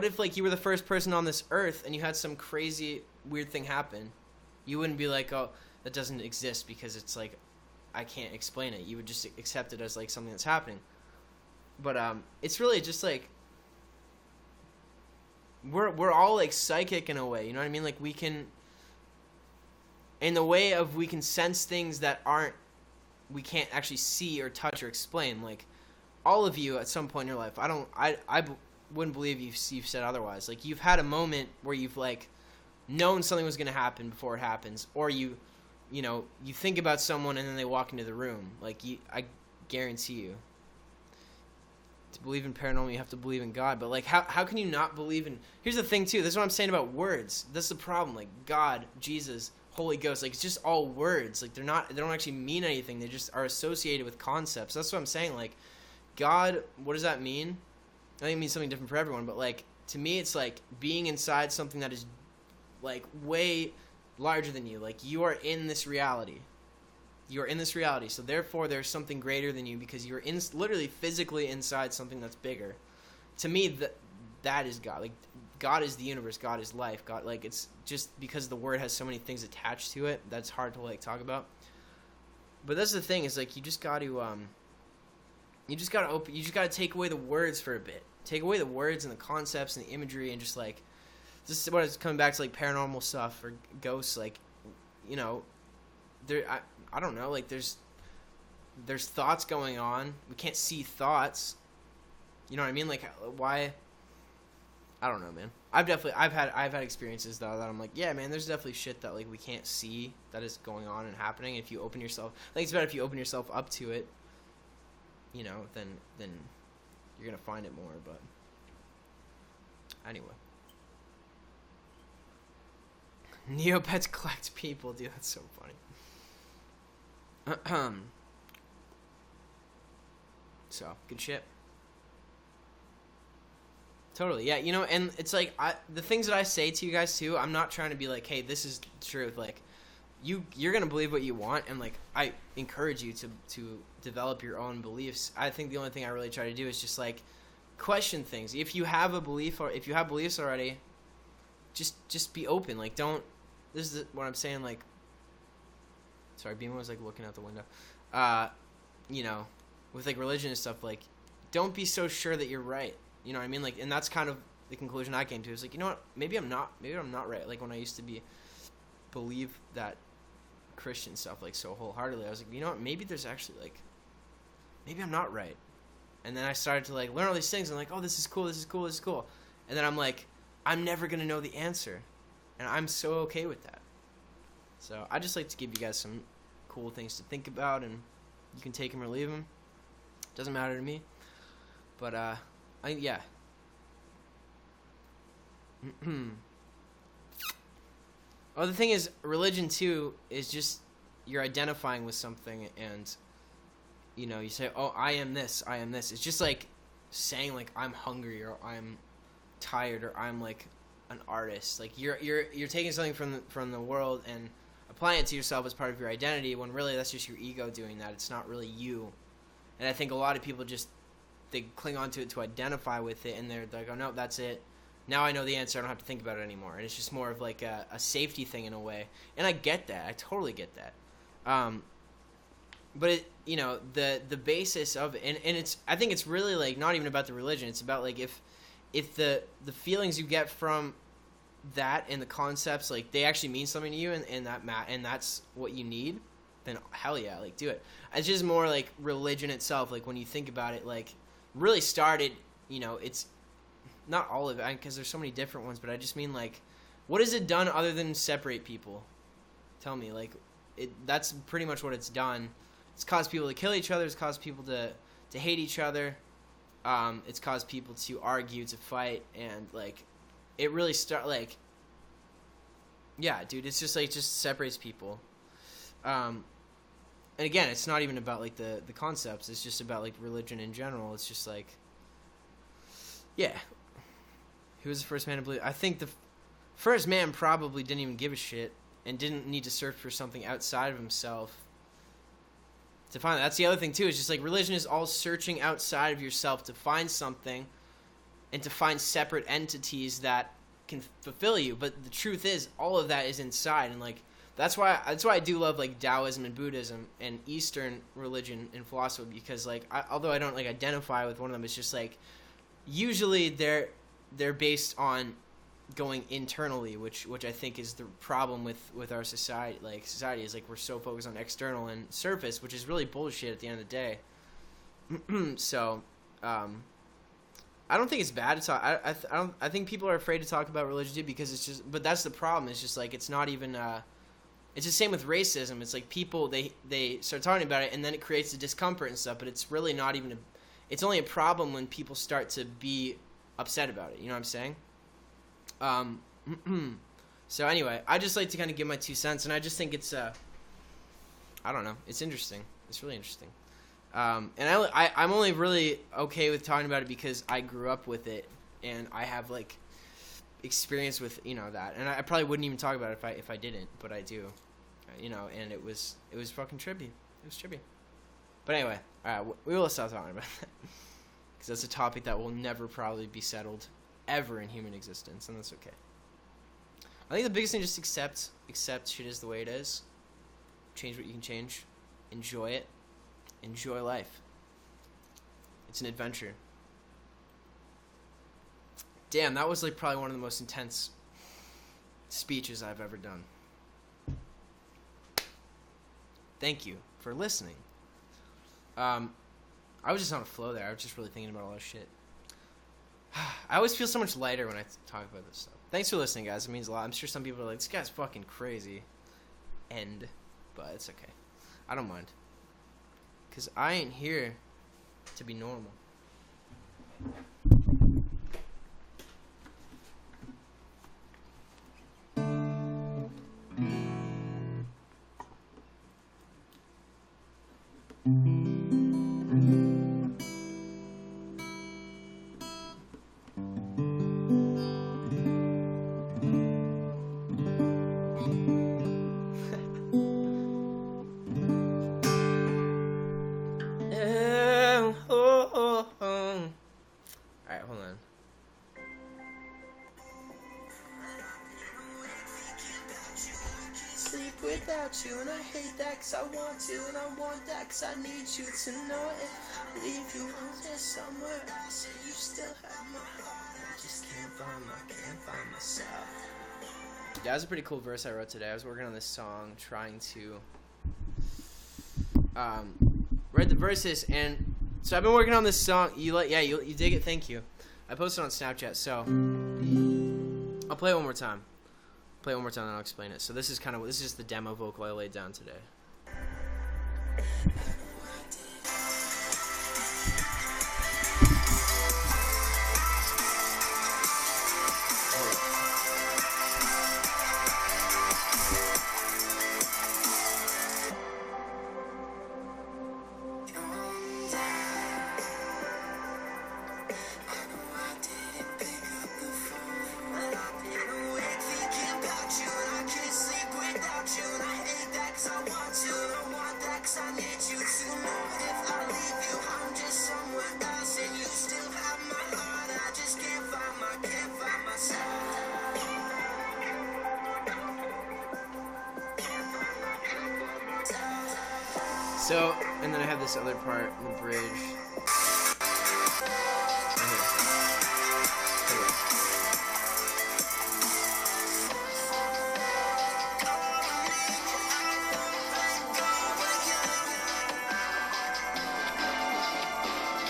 if like you were the first person on this earth and you had some crazy weird thing happen? You wouldn't be like, oh, that doesn't exist because it's like I can't explain it. You would just accept it as like something that's happening. But it's really just like we're all like psychic in a way, you know what I mean? Like we can, in the way of we can sense things that we can't actually see or touch or explain. Like all of you at some point in your life, I wouldn't believe you've said otherwise. Like you've had a moment where you've like known something was going to happen before it happens, or you think about someone and then they walk into the room. Like I guarantee you, to believe in paranormal, you have to believe in God. But like, how can you not believe in? Here's the thing too. This is what I'm saying about words. That's the problem. Like God, Jesus, Holy Ghost. Like it's just all words. Like they don't actually mean anything. They just are associated with concepts. That's what I'm saying. Like God, what does that mean? I think it means something different for everyone. But like to me, it's like being inside something that is like way larger than you. Like you are in this reality. You are in this reality, so therefore there's something greater than you because you're literally physically inside something that's bigger. To me, that is God. Like God is the universe. God is life. God, like it's just because the word has so many things attached to it that's hard to like talk about. But that's the thing is like you just got to take away the words for a bit. Take away the words and the concepts and the imagery and just like this is what it's coming back to like paranormal stuff or ghosts. Like I don't know, like there's thoughts going on. We can't see thoughts. You know what I mean? Like why? I don't know, man. I've had experiences though that I'm like, yeah, man, there's definitely shit that like we can't see that is going on and happening. If you open yourself, I think it's better if you open yourself up to it. Then you're gonna find it more. But anyway. Neopets collect people, dude. That's so funny. So, good shit. Totally, yeah, and it's like, the things that I say to you guys, too, I'm not trying to be like, hey, this is the truth, like, you're gonna believe what you want, and, like, I encourage you to develop your own beliefs. I think the only thing I really try to do is just, like, question things. If you have a belief, or if you have beliefs already, just be open, like, don't, this is what I'm saying, like, sorry, Beeman was, like, looking out the window. With, like, religion and stuff, like, don't be so sure that you're right. You know what I mean? Like, and that's kind of the conclusion I came to. It's like, you know what? Maybe I'm not right. Like, when I used to believe that Christian stuff, like, so wholeheartedly, I was like, you know what? Maybe there's actually, like, maybe I'm not right. And then I started to, like, learn all these things. And I'm like, oh, this is cool, this is cool, this is cool. And then I'm like, I'm never going to know the answer. And I'm so okay with that. So I just like to give you guys some cool things to think about, and you can take them or leave them. Doesn't matter to me. But yeah. Oh, the thing is, religion too is just you're identifying with something, and you say, "Oh, I am this, I am this." It's just like saying like I'm hungry or I'm tired or I'm like an artist. Like you're taking something from the world and applying it to yourself as part of your identity, when really that's just your ego doing that. It's not really you. And I think a lot of people they cling on to it to identify with it, and they're like, oh no, that's it. Now I know the answer. I don't have to think about it anymore. And it's just more of like a safety thing in a way. And I get that. I totally get that. But the basis of it, and it's, I think it's really like not even about the religion. It's about like if the feelings you get from that and the concepts, like they actually mean something to you, and that's what you need, then hell yeah, like do it. It's just more like religion itself. Like when you think about it, like really started, it's not all of it because there's so many different ones, but I just mean like, what has it done other than separate people? Tell me, like that's pretty much what it's done. It's caused people to kill each other. It's caused people to hate each other. It's caused people to argue, to fight, and like it really yeah, dude, it's just like, it just separates people. And again, it's not even about like the concepts. It's just about like religion in general. It's just like, yeah, who was the first man to believe? I think the first man probably didn't even give a shit and didn't need to search for something outside of himself to find that. That's the other thing too. It's just like religion is all searching outside of yourself to find something and to find separate entities that can fulfill you. But the truth is, all of that is inside, and like that's why I do love like Taoism and Buddhism and Eastern religion and philosophy, because like although I don't like identify with one of them, it's just like usually they're based on going internally, which I think is the problem with our society. Like society is like we're so focused on external and surface, which is really bullshit at the end of the day. So I don't think it's bad to talk. I think people are afraid to talk about religion too, because it's just. But that's the problem. It's just like it's not even. It's the same with racism. It's like people they start talking about it, and then it creates a discomfort and stuff. But it's really not even. It's only a problem when people start to be upset about it. You know what I'm saying? So anyway, I just like to kind of give my 2 cents, and I just think it's. I don't know. It's interesting. It's really interesting. And I'm only really okay with talking about it because I grew up with it, and I have like experience with that, and I probably wouldn't even talk about it if I didn't, but I do, and it was fucking trippy. It was trippy. But anyway, we will stop talking about that because that's a topic that will never probably be settled ever in human existence, and that's okay. I think the biggest thing, just accept shit is the way it is. Change what you can change. Enjoy it. Enjoy life. It's an adventure. Damn, that was like probably one of the most intense speeches I've ever done. Thank you for listening. I was just on a flow there. I was just really thinking about all this shit. I always feel so much lighter when I talk about this stuff. Thanks for listening, guys. It means a lot. I'm sure some people are like, this guy's fucking crazy. But it's okay. I don't mind. Because I ain't here to be normal. You, and I hate that cause I want to, and I want that cause I need you to know it. Leave you on there somewhere else, and you still have my heart. I just can't find myself. That was a pretty cool verse I wrote today. I was working on this song, trying to write the verses, and so I've been working on this song. You dig it? Thank you. I posted on Snapchat, so I'll play it one more time. Play it one more time and I'll explain it. So this is just the demo vocal I laid down today. So, and then I have this other part in the bridge.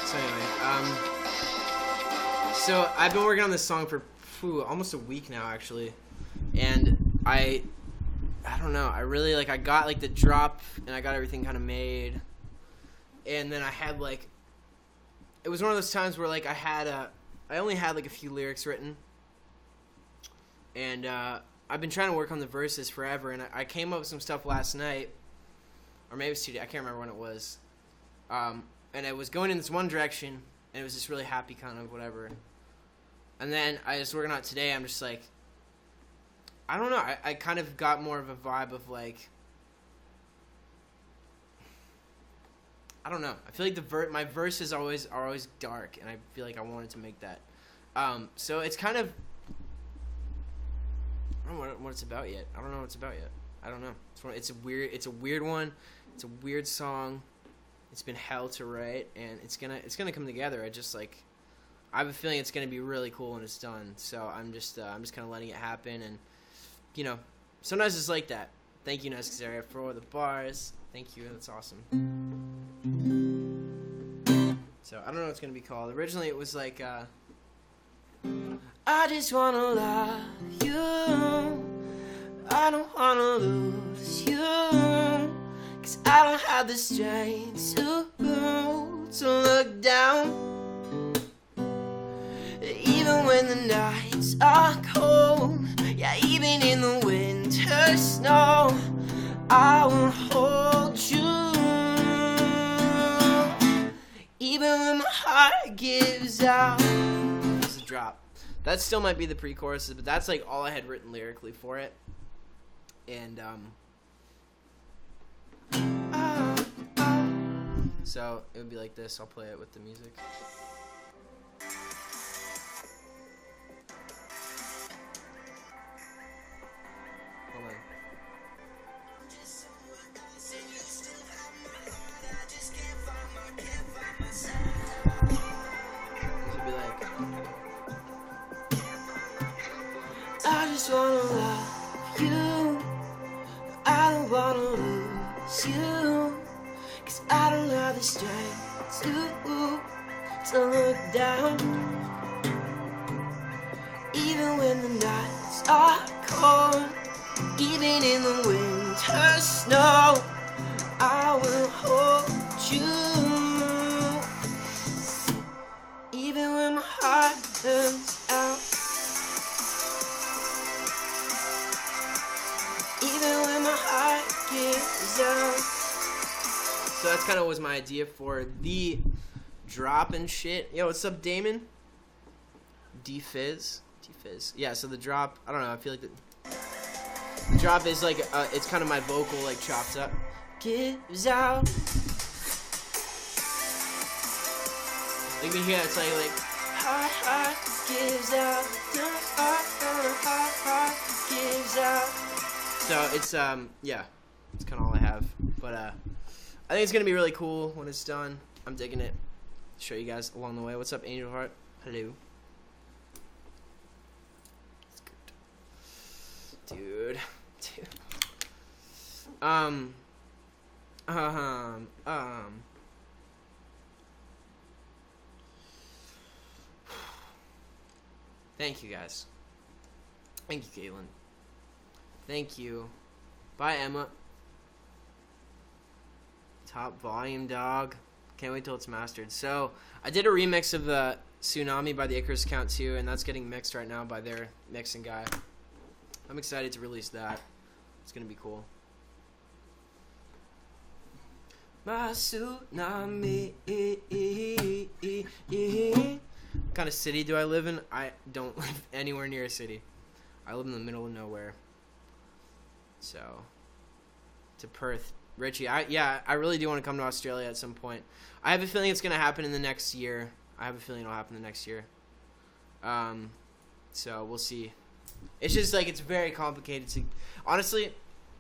So anyway, so I've been working on this song for almost a week now, actually, and I don't know. I really I got the drop, and I got everything kind of made, and then I had it was one of those times where I only had a few lyrics written, and I've been trying to work on the verses forever, and I came up with some stuff last night, or maybe it was 2 days. I can't remember when it was. And I was going in this one direction, and it was just really happy kind of whatever. And then I was working on it today. I'm just like, I don't know. I kind of got more of a vibe of like, I don't know. I feel like my verses are always dark, and I feel like I wanted to make that. So it's kind of, I don't know what it's about yet. I don't know what it's about yet. I don't know. It's a weird one. It's a weird song. It's been hell to write, and it's gonna come together. I have a feeling it's gonna be really cool when it's done. So I'm just kind of letting it happen, and sometimes it's like that. Thank you, Necessary, for the bars. Thank you, that's awesome. So I don't know what it's gonna be called. Originally, it was like, I just wanna love you. I don't wanna lose you. I don't have the strength to look down. Even when the nights are cold, yeah, even in the winter snow, I will hold you. Even when my heart gives out. This is a drop. That still might be the pre-choruses, but that's like all I had written lyrically for it. And so it would be like this. I'll play it with the music. Hold on. This would be like, I just wanna love you. I don't wanna lose you. I don't have the strength to look down. Even when the nights are cold, even in the winter snow, I will hold you. Even when my heart burns out, even when my heart gives out. So that's kind of was my idea for the drop and shit. Yo, what's up, Damon? D-Fizz. Yeah, so the drop, I don't know, I feel like the drop is like, it's kind of my vocal, like, chopped up. Gives out. Like, you hear it's like, heart gives out. Heart gives out. So it's, yeah, it's kind of all I have. But, I think it's going to be really cool when it's done. I'm digging it. Show you guys along the way. What's up, Angel Heart? Hello. Dude. Thank you, guys. Thank you, Caitlin. Thank you. Bye, Emma. Top volume, dog. Can't wait till it's mastered. So, I did a remix of the Tsunami by the Icarus Count 2, and that's getting mixed right now by their mixing guy. I'm excited to release that. It's gonna be cool. My tsunami. What kind of city do I live in? I don't live anywhere near a city. I live in the middle of nowhere. So, to Perth. Richie, I really do want to come to Australia at some point. I have a feeling it's going to happen in the next year. So we'll see. It's just like, it's very complicated to, honestly,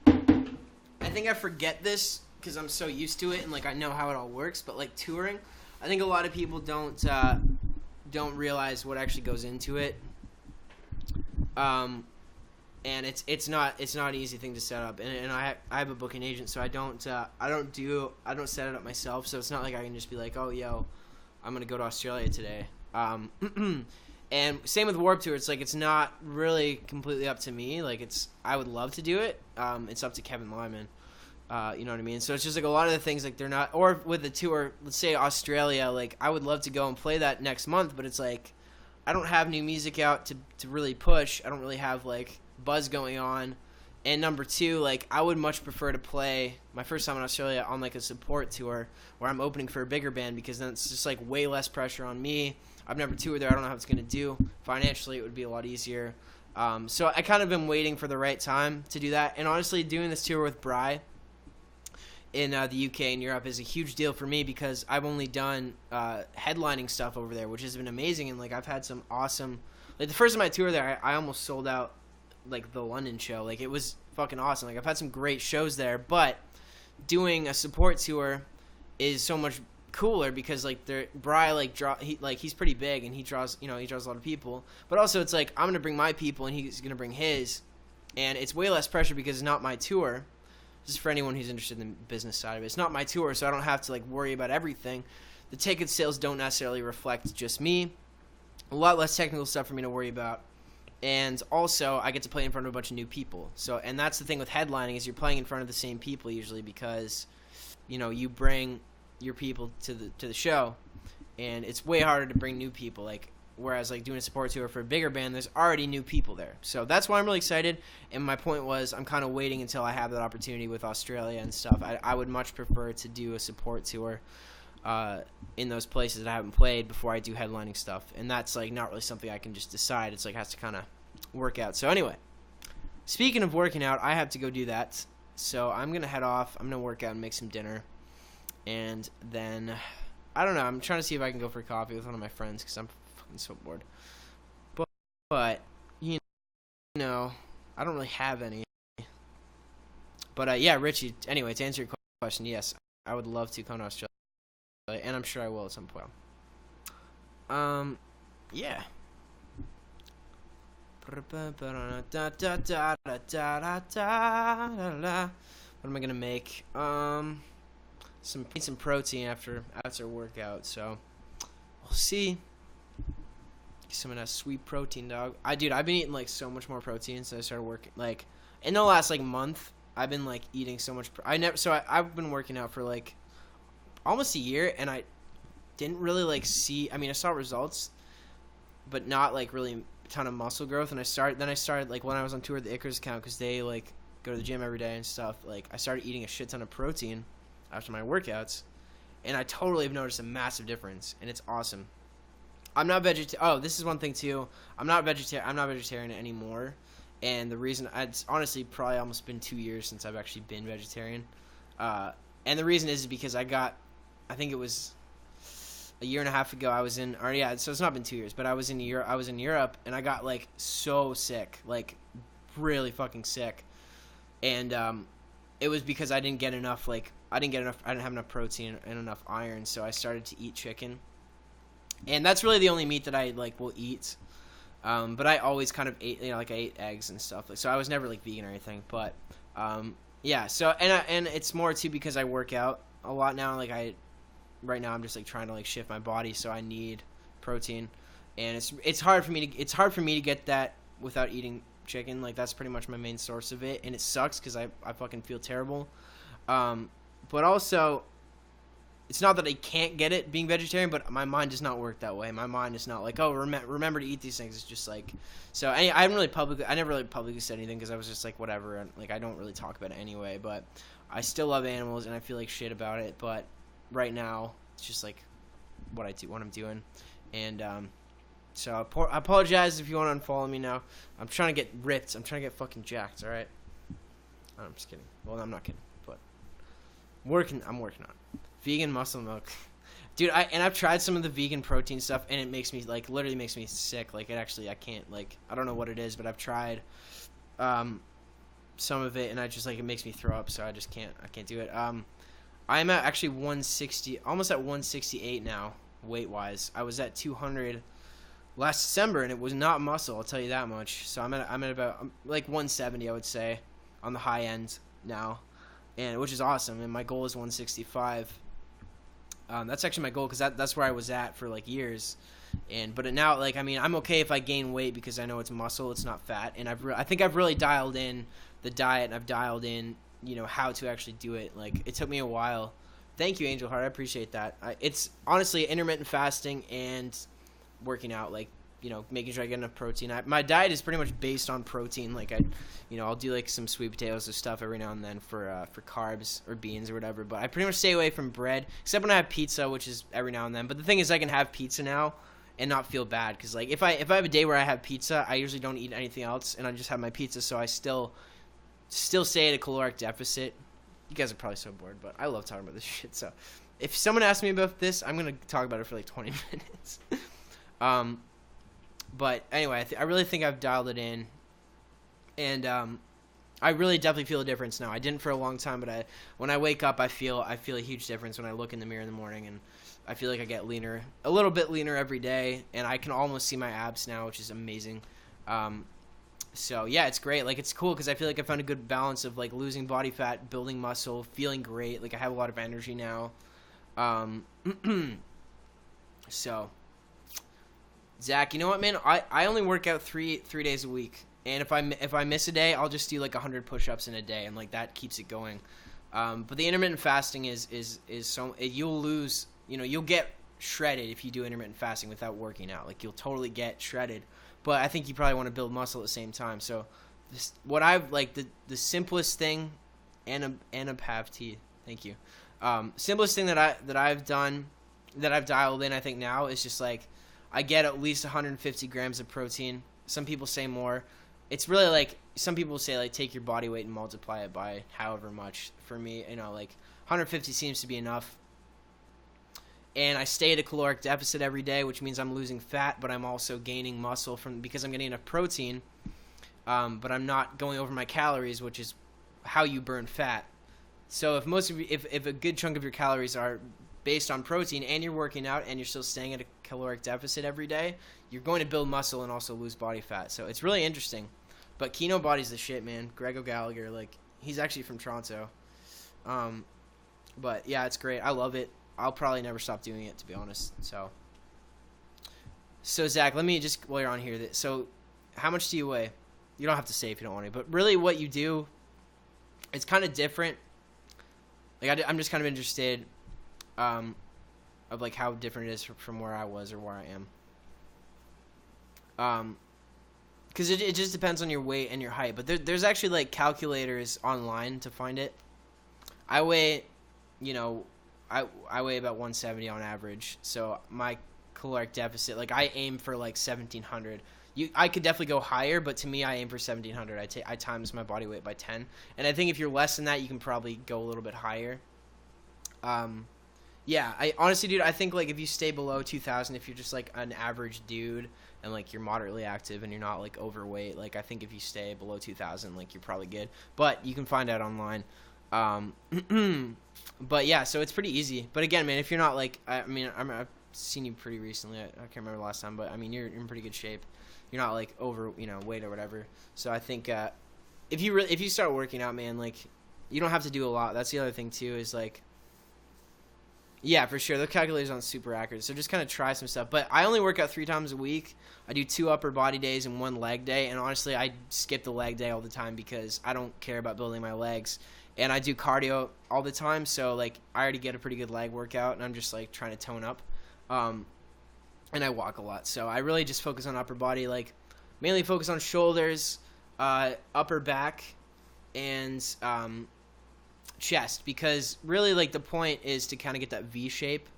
I think I forget this because I'm so used to it and like I know how it all works, but like touring, I think a lot of people don't realize what actually goes into it. And it's not an easy thing to set up, and I have a booking agent, so I don't set it up myself, so it's not like I can just be like, oh yo, I'm gonna go to Australia today. And same with Warped Tour, it's like it's not really completely up to me. Like I would love to do it. It's up to Kevin Lyman. You know what I mean? So it's just like a lot of the things like they're not, or with the tour, let's say Australia, like I would love to go and play that next month, but it's like I don't have new music out to really push. I don't really have like buzz going on. And number two, like, I would much prefer to play my first time in Australia on like a support tour where I'm opening for a bigger band, because then it's just like way less pressure on me. I've never toured there. I don't know how it's going to do. Financially, it would be a lot easier. So I kind of been waiting for the right time to do that. And honestly, doing this tour with Bry in the UK and Europe is a huge deal for me, because I've only done headlining stuff over there, which has been amazing. And like, I've had some awesome, like the first time I toured there, I almost sold out like the London show. Like, it was fucking awesome. Like, I've had some great shows there, but doing a support tour is so much cooler, because like Bry he's pretty big and he draws a lot of people, but also it's like I'm gonna bring my people and he's gonna bring his, and it's way less pressure because it's not my tour. Just for anyone who's interested in the business side of it, it's not my tour, so I don't have to like worry about everything. The ticket sales don't necessarily reflect just me. A lot less technical stuff for me to worry about. And also, I get to play in front of a bunch of new people. So, and that's the thing with headlining, is you're playing in front of the same people usually, because, you bring your people to the show, and it's way harder to bring new people. Like, whereas like doing a support tour for a bigger band, there's already new people there. So that's why I'm really excited. And my point was, I'm kind of waiting until I have that opportunity with Australia and stuff. I would much prefer to do a support tour in those places that I haven't played before I do headlining stuff, and that's like not really something I can just decide. It's like has to kind of work out. So anyway, speaking of working out, I have to go do that, so I'm gonna head off. I'm gonna work out and make some dinner, and then I don't know, I'm trying to see if I can go for coffee with one of my friends, because I'm fucking so bored, but I don't really have any. But yeah, Richie, anyway, to answer your question, yes, I would love to come to Australia, and I'm sure I will at some point. Yeah. What am I gonna make? Some protein after workout. So we'll see. Some of that sweet protein, dog. I've been eating like so much more protein since I started working. Like in the last like month, I've been like eating so much. I've been working out for like almost a year, and I didn't really like see. I mean, I saw results, but not like really a ton of muscle growth. And I started like when I was on tour with the Icarus account, because they like go to the gym every day and stuff. Like I started eating a shit ton of protein after my workouts, and I totally have noticed a massive difference, and it's awesome. I'm not vegetarian. Oh, this is one thing too. I'm not vegetarian anymore, and the reason, it's honestly probably almost been 2 years since I've actually been vegetarian. And the reason is because I think it was a year and a half ago. So it's not been 2 years, but I was in Europe, and I got like so sick, like really fucking sick, and it was because I didn't have enough protein and enough iron, so I started to eat chicken, and that's really the only meat that I like will eat. But I always kind of ate, like I ate eggs and stuff, so I was never like vegan or anything. But yeah, so and it's more too because I work out a lot now. Like right now I'm just like trying to like shift my body, so I need protein, and it's hard for me to get that without eating chicken. Like that's pretty much my main source of it, and it sucks because I fucking feel terrible. But also, it's not that I can't get it being vegetarian, but my mind does not work that way. My mind is not like, oh, remember to eat these things. It's just like, so I never really publicly said anything, because I was just like, whatever, and like I don't really talk about it anyway. But I still love animals, and I feel like shit about it. But right now, it's just like what I'm doing, and so I apologize if you want to unfollow me now. I'm trying to get ripped. I'm trying to get fucking jacked. All right. I'm just kidding. Well, I'm not kidding, but I'm working on it. Vegan muscle milk, dude. I've tried some of the vegan protein stuff, and it makes me like literally makes me sick. Like I can't, like, I don't know what it is, but I've tried some of it, and I just like it makes me throw up. So I can't do it. I'm at actually 160, almost at 168 now, weight wise. I was at 200 last December, and it was not muscle. I'll tell you that much. So I'm at about like 170, I would say, on the high end now, and which is awesome. And my goal is 165. That's actually my goal, because that's where I was at for like years, but now, like, I mean, I'm okay if I gain weight because I know it's muscle, it's not fat, and I think I've really dialed in the diet, and I've dialed in how to actually do it. Like, it took me a while. Thank you, Angel Heart, I appreciate that. It's honestly intermittent fasting and working out. Like, making sure I get enough protein. My diet is pretty much based on protein. Like I'll do like some sweet potatoes or stuff every now and then for carbs or beans or whatever. But I pretty much stay away from bread, except when I have pizza, which is every now and then. But the thing is, I can have pizza now and not feel bad, because like if I have a day where I have pizza, I usually don't eat anything else, and I just have my pizza, so I still stay at a caloric deficit. You guys are probably so bored, but I love talking about this shit. So if someone asks me about this, I'm gonna talk about it for like 20 minutes. But anyway, I really think I've dialed it in, and I really definitely feel a difference now. I didn't for a long time, but when I wake up, I feel a huge difference when I look in the mirror in the morning, and I feel like I get leaner, a little bit leaner every day, and I can almost see my abs now, which is amazing. So yeah, it's great. Like, it's cool because I feel like I found a good balance of like losing body fat, building muscle, feeling great. Like, I have a lot of energy now. So Zach, you know what, man? I only work out three days a week, and if I miss a day, I'll just do like 100 push-ups in a day, and like that keeps it going. But the intermittent fasting is so you'll lose. You'll get shredded if you do intermittent fasting without working out. Like, you'll totally get shredded. But I think you probably want to build muscle at the same time. So what I've like the simplest thing, Anapavti, thank you. Simplest thing that I've done, that I've dialed in, I think now, is just like I get at least 150 grams of protein. Some people say more. It's really like, some people say like take your body weight and multiply it by however much. For me, like 150 seems to be enough. And I stay at a caloric deficit every day, which means I'm losing fat, but I'm also gaining muscle because I'm getting enough protein. But I'm not going over my calories, which is how you burn fat. So if a good chunk of your calories are based on protein, and you're working out and you're still staying at a caloric deficit every day, you're going to build muscle and also lose body fat. So it's really interesting. But Kino Body's the shit, man. Greg O'Gallagher, like, he's actually from Toronto. But yeah, it's great. I love it. I'll probably never stop doing it, to be honest. So Zach, let me just, while you're on here, so how much do you weigh? You don't have to say if you don't want to, but really what you do, it's kind of different. Like, I'm just kind of interested of like how different it is from where I was or where I am. Because it just depends on your weight and your height. But there's actually like calculators online to find it. I weigh, I weigh about 170 on average, so my caloric deficit, like, I aim for like 1,700. I could definitely go higher, but to me, I aim for 1,700. I times my body weight by 10, and I think if you're less than that, you can probably go a little bit higher. Yeah, I honestly, dude, I think like if you stay below 2,000, if you're just like an average dude and like you're moderately active and you're not like overweight, like I think if you stay below 2,000, like you're probably good. But you can find out online. But yeah, so it's pretty easy. But again, man, if you're not like, I've seen you pretty recently. I can't remember the last time, but I mean, you're in pretty good shape. You're not like over, weight or whatever. So I think if you start working out, man, like, you don't have to do a lot. That's the other thing too, is like, yeah, for sure, the calculators aren't super accurate. So just kind of try some stuff. But I only work out 3 times a week. I do 2 upper body days and 1 leg day. And honestly, I skip the leg day all the time because I don't care about building my legs. And I do cardio all the time, so like I already get a pretty good leg workout, and I'm just like trying to tone up. And I walk a lot, so I really just focus on upper body, like mainly focus on shoulders, upper back, and chest, because really like the point is to kind of get that V shape.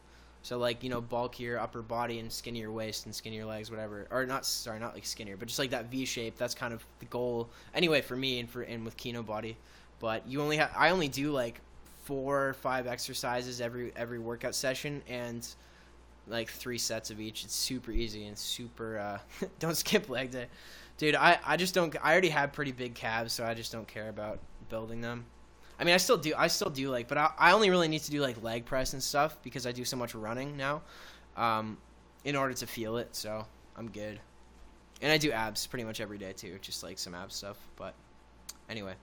So like, bulkier upper body and skinnier waist and skinnier legs, whatever. Or not like skinnier, but just like that V shape. That's kind of the goal anyway for me and with Kino Body. But I only do like 4 or 5 exercises every workout session, and like 3 sets of each. It's super easy and super don't skip leg day. Dude, I just don't, I already have pretty big calves, so I just don't care about building them. I mean, I still do like, but I only really need to do like leg press and stuff because I do so much running now, in order to feel it, so I'm good. And I do abs pretty much every day too, just like some abs stuff, but anyway.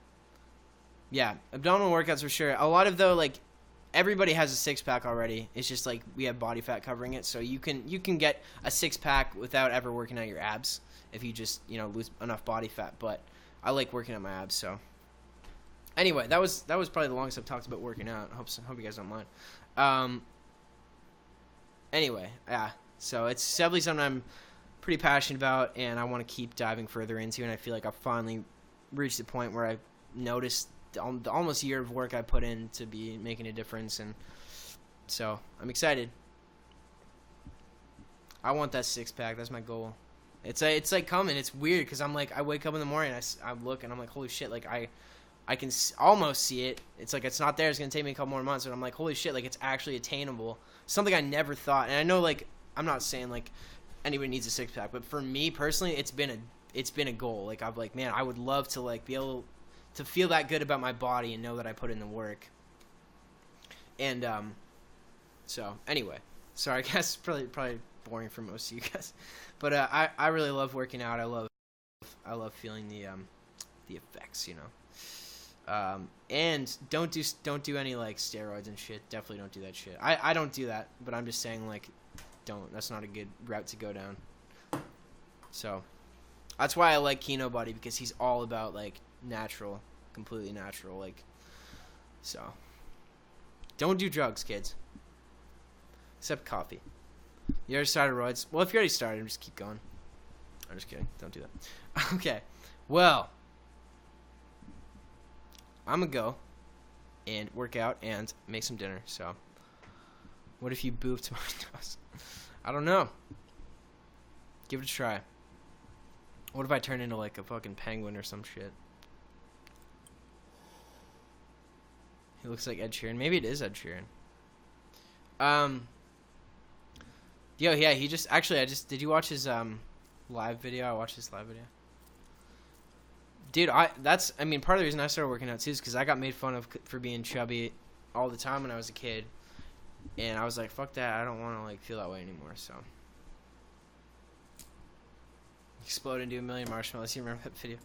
Yeah, abdominal workouts for sure. A lot of though, like, everybody has a 6-pack already. It's just like we have body fat covering it, so you can get a 6-pack without ever working out your abs if you just lose enough body fat. But I like working out my abs, so anyway, that was probably the longest I've talked about working out. Hope you guys don't mind. Anyway, yeah. So it's definitely something I'm pretty passionate about, and I want to keep diving further into. And I feel like I've finally reached the point where I noticed the almost year of work I put in to be making a difference, and so I'm excited. I want that 6-pack. That's my goal. It's like coming. It's weird because I'm like, I wake up in the morning, I look, and I'm like, holy shit, like I can almost see it. It's like it's not there. It's gonna take me a couple more months, and I'm like, holy shit, like it's actually attainable. Something I never thought. And I know, like, I'm not saying like anybody needs a 6-pack, but for me personally, it's been a goal. Like I'm like, man, I would love to like be able to feel that good about my body and know that I put in the work. And so anyway, sorry guys, probably boring for most of you guys, but I really love working out. I love feeling the effects, you know. And don't do any like steroids and shit. Definitely don't do that shit. I don't do that, but I'm just saying like that's not a good route to go down. So that's why I like Kino Buddy, because he's all about like natural, completely natural, like, so don't do drugs, kids, except coffee. You already started roids? Well, if you already started, just keep going. I'm just kidding. Don't do that. Okay. Well, I'm going to go and work out and make some dinner. So, what if you booped my nose? I don't know. Give it a try. What if I turn into like a fucking penguin or some shit? He looks like Ed Sheeran. Maybe it is Ed Sheeran. Yo, yeah, he just, actually, did you watch his, live video? I watched his live video. Dude, part of the reason I started working out, too, is because I got made fun of for being chubby all the time when I was a kid. And I was like, fuck that, I don't want to, like, feel that way anymore, so. Explode into a million marshmallows. You remember that video?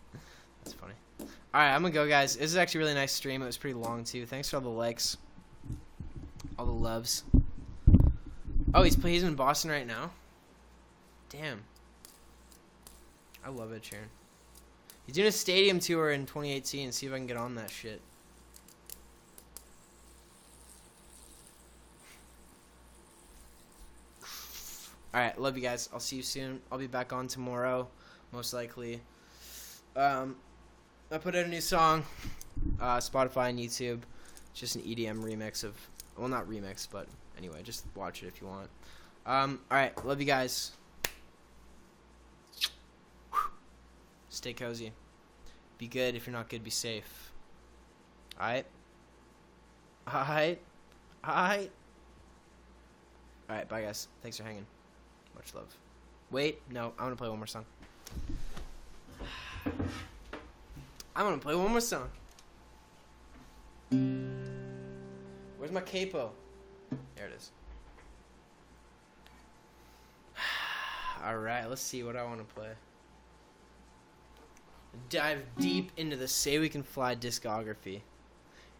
That's funny. Alright, I'm gonna go, guys. This is actually a really nice stream. It was pretty long, too. Thanks for all the likes. All the loves. Oh, he's in Boston right now? Damn. I love Ed Sheeran. He's doing a stadium tour in 2018. See if I can get on that shit. Alright, love you guys. I'll see you soon. I'll be back on tomorrow, most likely. I put out a new song, Spotify and YouTube. Just an EDM remix of, well, not remix, but anyway, just watch it if you want. Alright, love you guys. Stay cozy. Be good. If you're not good, be safe. Alright? Alright? Alright? Alright, bye guys. Thanks for hanging. Much love. Wait, no, I'm gonna play one more song. I'm gonna play one more song. Where's my capo? There it is. Alright, let's see what I want to play. Dive deep into the Say We Can Fly discography,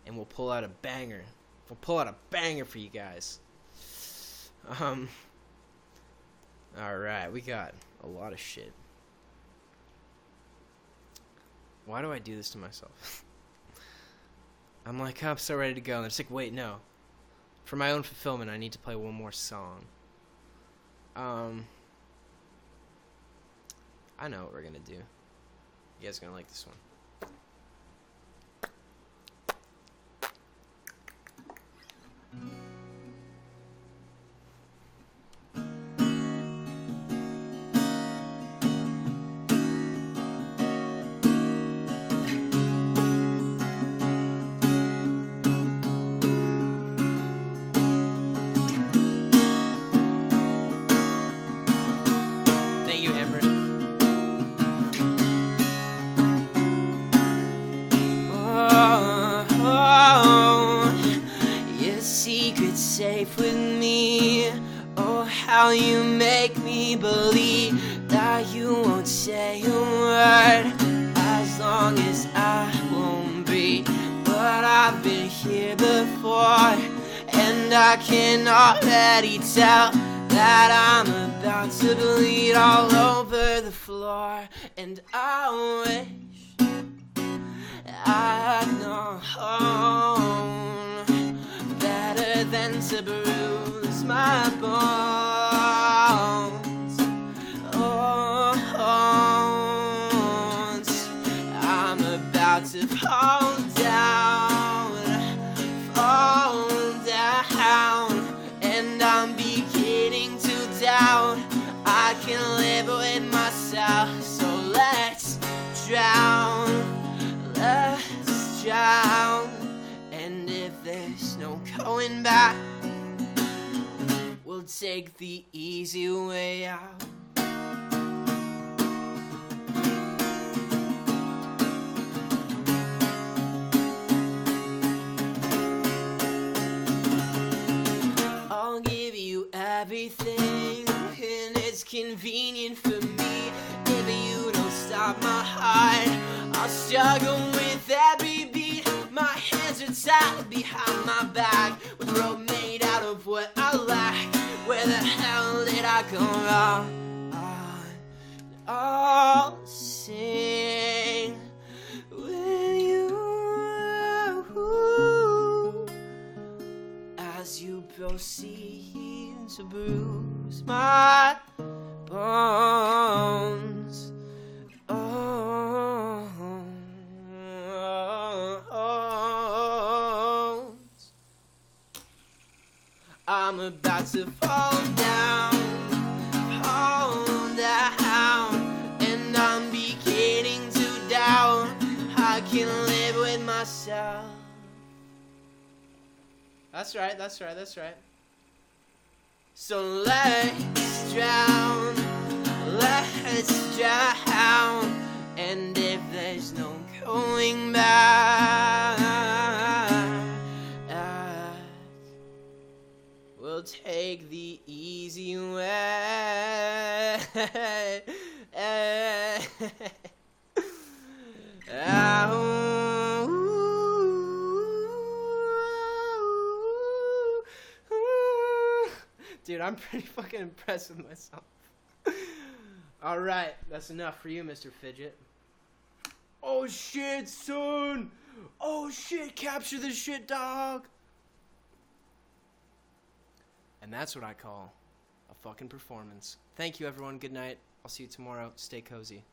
and we'll pull out a banger. We'll pull out a banger for you guys. Alright, we got a lot of shit. Why do I do this to myself? I'm like, oh, I'm so ready to go. And it's like, wait, no. For my own fulfillment, I need to play one more song. I know what we're gonna do. You guys are gonna like this one. Safe with me. Oh, how you make me believe that you won't say a word as long as I won't breathe. But I've been here before, and I can already tell that I'm about to bleed all over the floor. And I wish I'd known better than to bruise my bones. Oh, about to fall down, and I'm beginning to doubt I can live with myself. So let's drown, and if there's no going back, we'll take the easy way out. I'll give you everything, and it's convenient for me. If you don't stop my heart, I'll struggle with every beat. My hands are tied behind my back, with a rope made out of what I lack. Where the hell did I go wrong? I'll sing with you as you proceed to bruise my bones. I'm about to fall down, and I'm beginning to doubt I can live with myself. That's right. So let's drown, and if there's no going back, we'll take the easy way. Dude, I'm pretty fucking impressed with myself. Alright, that's enough for you, Mr. Fidget. Oh shit, son! Oh shit, capture the shit, dog! And that's what I call a fucking performance. Thank you, everyone. Good night. I'll see you tomorrow. Stay cozy.